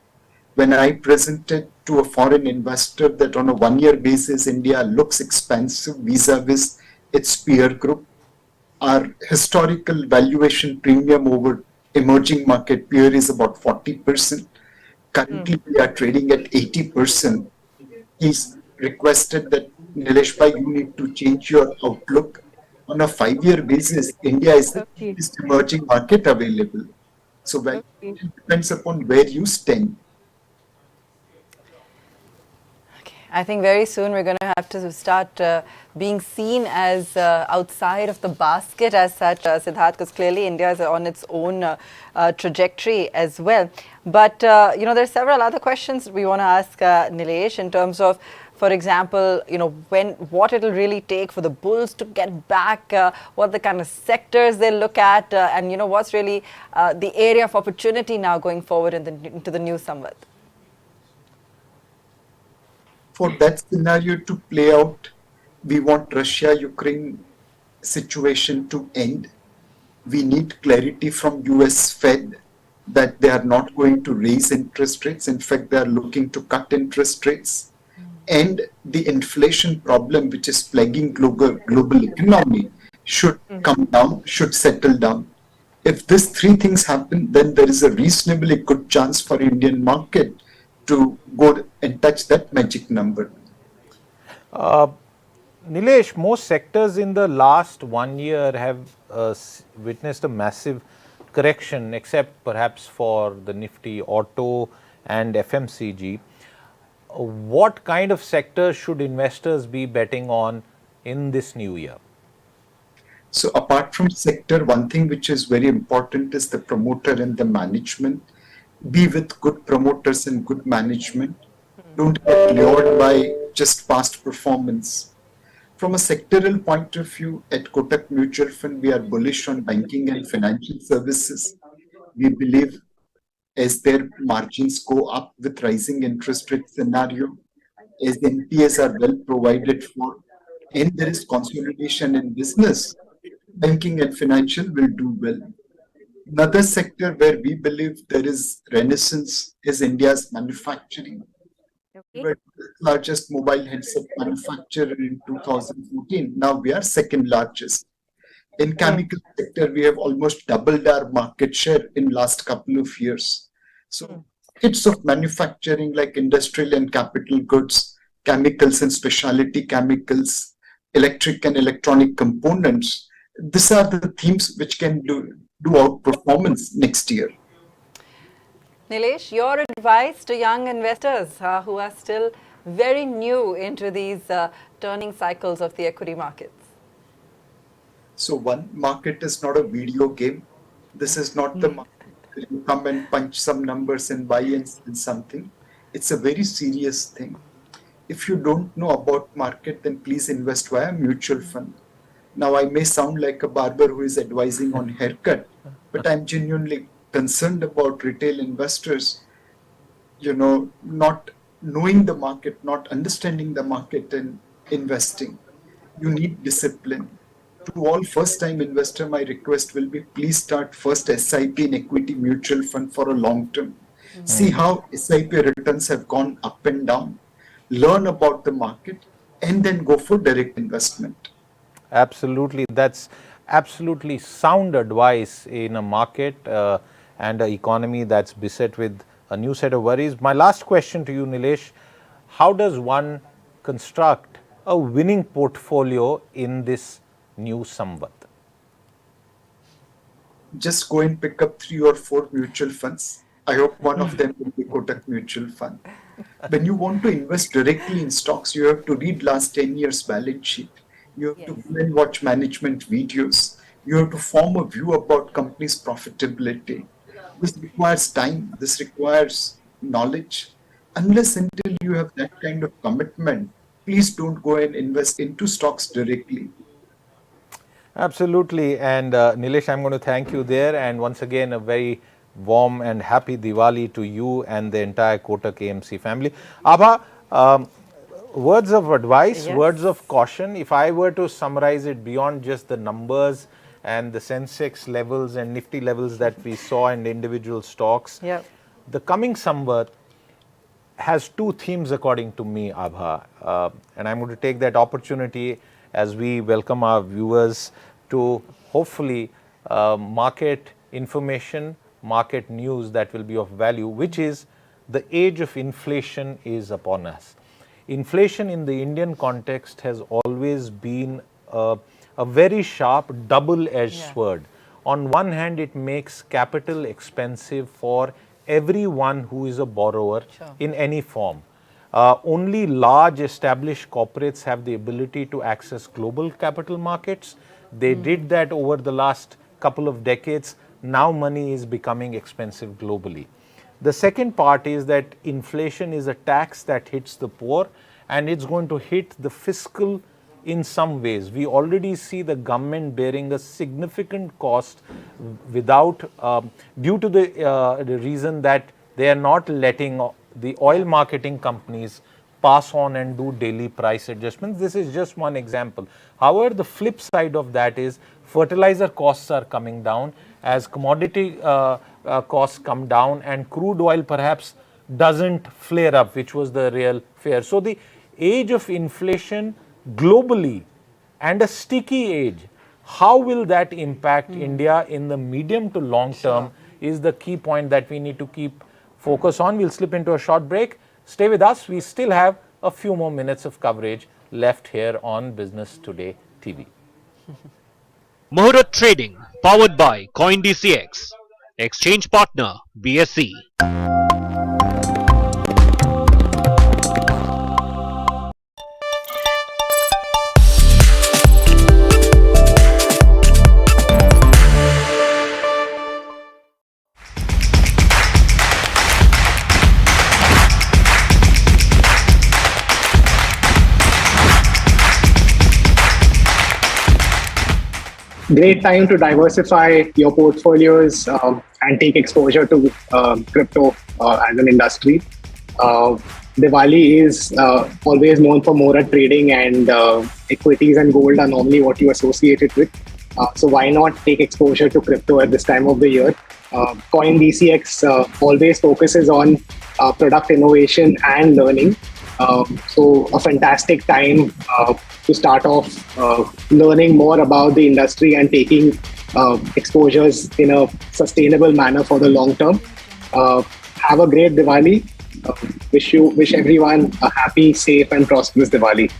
When I presented to a foreign investor that on a one-year basis, India looks expensive vis-a-vis its peer group, our historical valuation premium over emerging market peer is about 40%. Currently, we are trading at 80%. He's requested that, Nilesh bhai, you need to change your outlook. On a 5-year basis, India is the cheapest emerging market available. So valuation depends upon where you stand. I think very soon we're going to have to start being seen as outside of the basket as such, Siddharth, because clearly India is on its own trajectory as well. But, you know, there are several other questions we want to ask Nilesh in terms of, for example, you know, what it'll really take for the bulls to get back, what the kind of sectors they look at, and, you know, what's really the area of opportunity now going forward into the new Samvat. For that scenario to play out, we want Russia-Ukraine situation to end. We need clarity from US Fed that they are not going to raise interest rates. In fact, they are looking to cut interest rates. And the inflation problem, which is plaguing global economy, should come down, should settle down. If these three things happen, then there is a reasonably good chance for Indian market to go and touch that magic number. Nilesh, most sectors in the last 1 year have witnessed a massive correction, except perhaps for the Nifty Auto and FMCG. What kind of sectors should investors be betting on in this new year? So apart from sector, one thing which is very important is the promoter and the management. Be with good promoters and good management. Don't get lured by just past performance. From a sectoral point of view, at Kotak Mutual Fund, we are bullish on banking and financial services. We believe as their margins go up with rising interest rate scenario, as NPAs are well provided for, and there is consolidation in business, banking and financial will do well. Another sector where we believe there is renaissance is India's manufacturing. We were the largest mobile headset manufacturer in 2014. Now we are second largest. In chemical sector, we have almost doubled our market share in last couple of years. So it's of manufacturing like industrial and capital goods, chemicals and specialty chemicals, electric and electronic components. These are the themes which can do outperformance next year. Nilesh, your advice to young investors who are still very new into these turning cycles of the equity markets? So one, market is not a video game. This is not the market where you come and punch some numbers and buy and sell something. It's a very serious thing. If you don't know about market, then please invest via mutual fund. Now, I may sound like a barber who is advising on haircut, but I'm genuinely concerned about retail investors, not knowing the market, not understanding the market and investing. You need discipline. To all first-time investor, my request will be please start first SIP in equity mutual fund for a long term. See how SIP returns have gone up and down. Learn about the market and then go for direct investment. Absolutely. That's absolutely sound advice in a market and an economy that's beset with a new set of worries. My last question to you, Nilesh, how does one construct a winning portfolio in this new Samvat? Just go and pick up 3 or 4 mutual funds. I hope one of them will be Kotak Mutual Fund. When you want to invest directly in stocks, you have to read last 10 years balance sheet. You have to go and watch management videos. You have to form a view about company's profitability. This requires time. This requires knowledge. Unless until you have that kind of commitment, please don't go and invest into stocks directly. Absolutely. And Nilesh, I'm going to thank you there. And once again, a very warm and happy Diwali to you and the entire Kotak AMC family. Abha, words of advice, words of caution. If I were to summarize it beyond just the numbers and the Sensex levels and Nifty levels that we saw in the individual stocks, the coming Samvat has 2 themes according to me, Abha. And I'm going to take that opportunity as we welcome our viewers to hopefully market information, market news that will be of value, which is the age of inflation is upon us. Inflation in the Indian context has always been a very sharp double-edged sword. On one hand, it makes capital expensive for everyone who is a borrower in any form. Only large established corporates have the ability to access global capital markets. They did that over the last couple of decades. Now money is becoming expensive globally. The second part is that inflation is a tax that hits the poor and it's going to hit the fiscal in some ways. We already see the government bearing a significant cost without, due to the reason that they are not letting the oil marketing companies pass on and do daily price adjustments. This is just one example. However, the flip side of that is fertilizer costs are coming down as commodity costs come down and crude oil perhaps doesn't flare up, which was the real fear. So the age of inflation globally and a sticky age, how will that impact India in the medium to long term is the key point that we need to keep focus on. We'll slip into a short break. Stay with us. We still have a few more minutes of coverage left here on Business Today TV. Muhurat Trading, powered by CoinDCX. Exchange partner, BSE. Great time to diversify your portfolios and take exposure to crypto as an industry. Diwali is always known for Muhurat trading, and equities and gold are normally what you associate it with. So why not take exposure to crypto at this time of the year? CoinDCX always focuses on product innovation and learning. So a fantastic time to start off learning more about the industry and taking exposures in a sustainable manner for the long term. Have a great Diwali. Wish everyone a happy, safe and prosperous Diwali.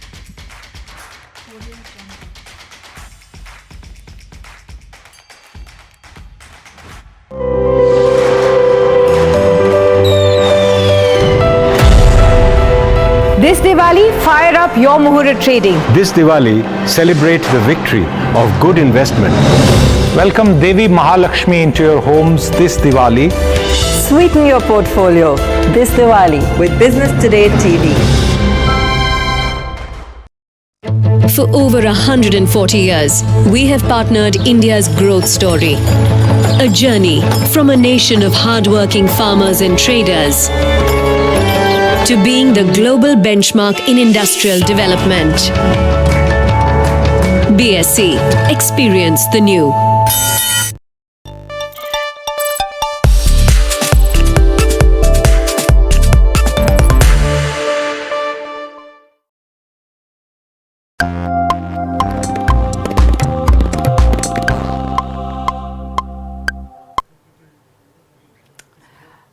This Diwali, fire up your Muhurat Trading. This Diwali, celebrate the victory of good investment. Welcome Devi Mahalakshmi into your homes this Diwali. Sweeten your portfolio this Diwali with Business Today TV. For over 140 years, we have partnered India's growth story. A journey from a nation of hardworking farmers and traders to being the global benchmark in industrial development. BSC. Experience the new.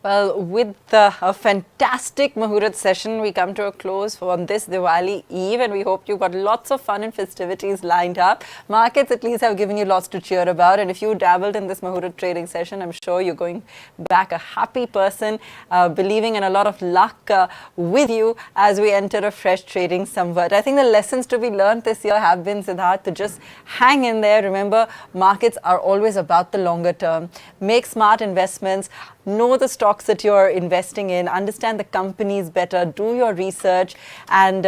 Well, with a fantastic Muhurat session, we come to a close on this Diwali Eve, and we hope you've got lots of fun and festivities lined up. Markets at least have given you lots to cheer about, and if you dabbled in this Muhurat trading session, I'm sure you're going back a happy person, believing in a lot of luck with you as we enter a fresh trading Samvat. I think the lessons to be learned this year have been, Siddharth, to just hang in there. Remember, markets are always about the longer term. Make smart investments. Know the stocks that you're investing in, understand the companies better, do your research, and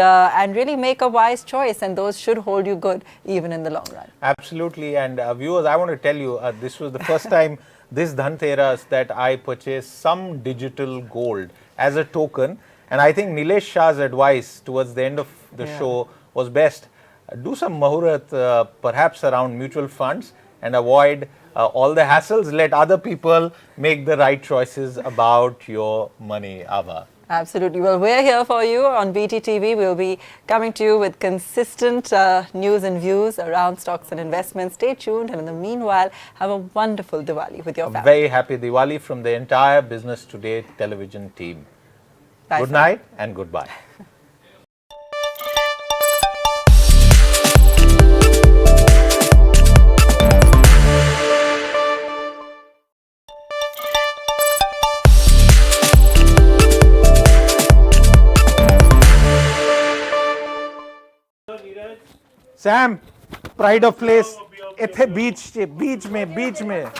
really make a wise choice. And those should hold you good even in the long run. Absolutely. And viewers, I want to tell you, this was the first time this Dhanteras that I purchased some digital gold as a token. And I think Nilesh Shah's advice towards the end of the show was best. Do some Muhurat perhaps around mutual funds and avoid all the hassles. Let other people make the right choices about your money, Ava. Absolutely. Well, we're here for you on BTTV. We'll be coming to you with consistent news and views around stocks and investments. Stay tuned, and in the meanwhile, have a wonderful Diwali with your family. Very happy Diwali from the entire Business Today television team. Bye, good night and goodbye. Sam, pride of place, इथे बीच में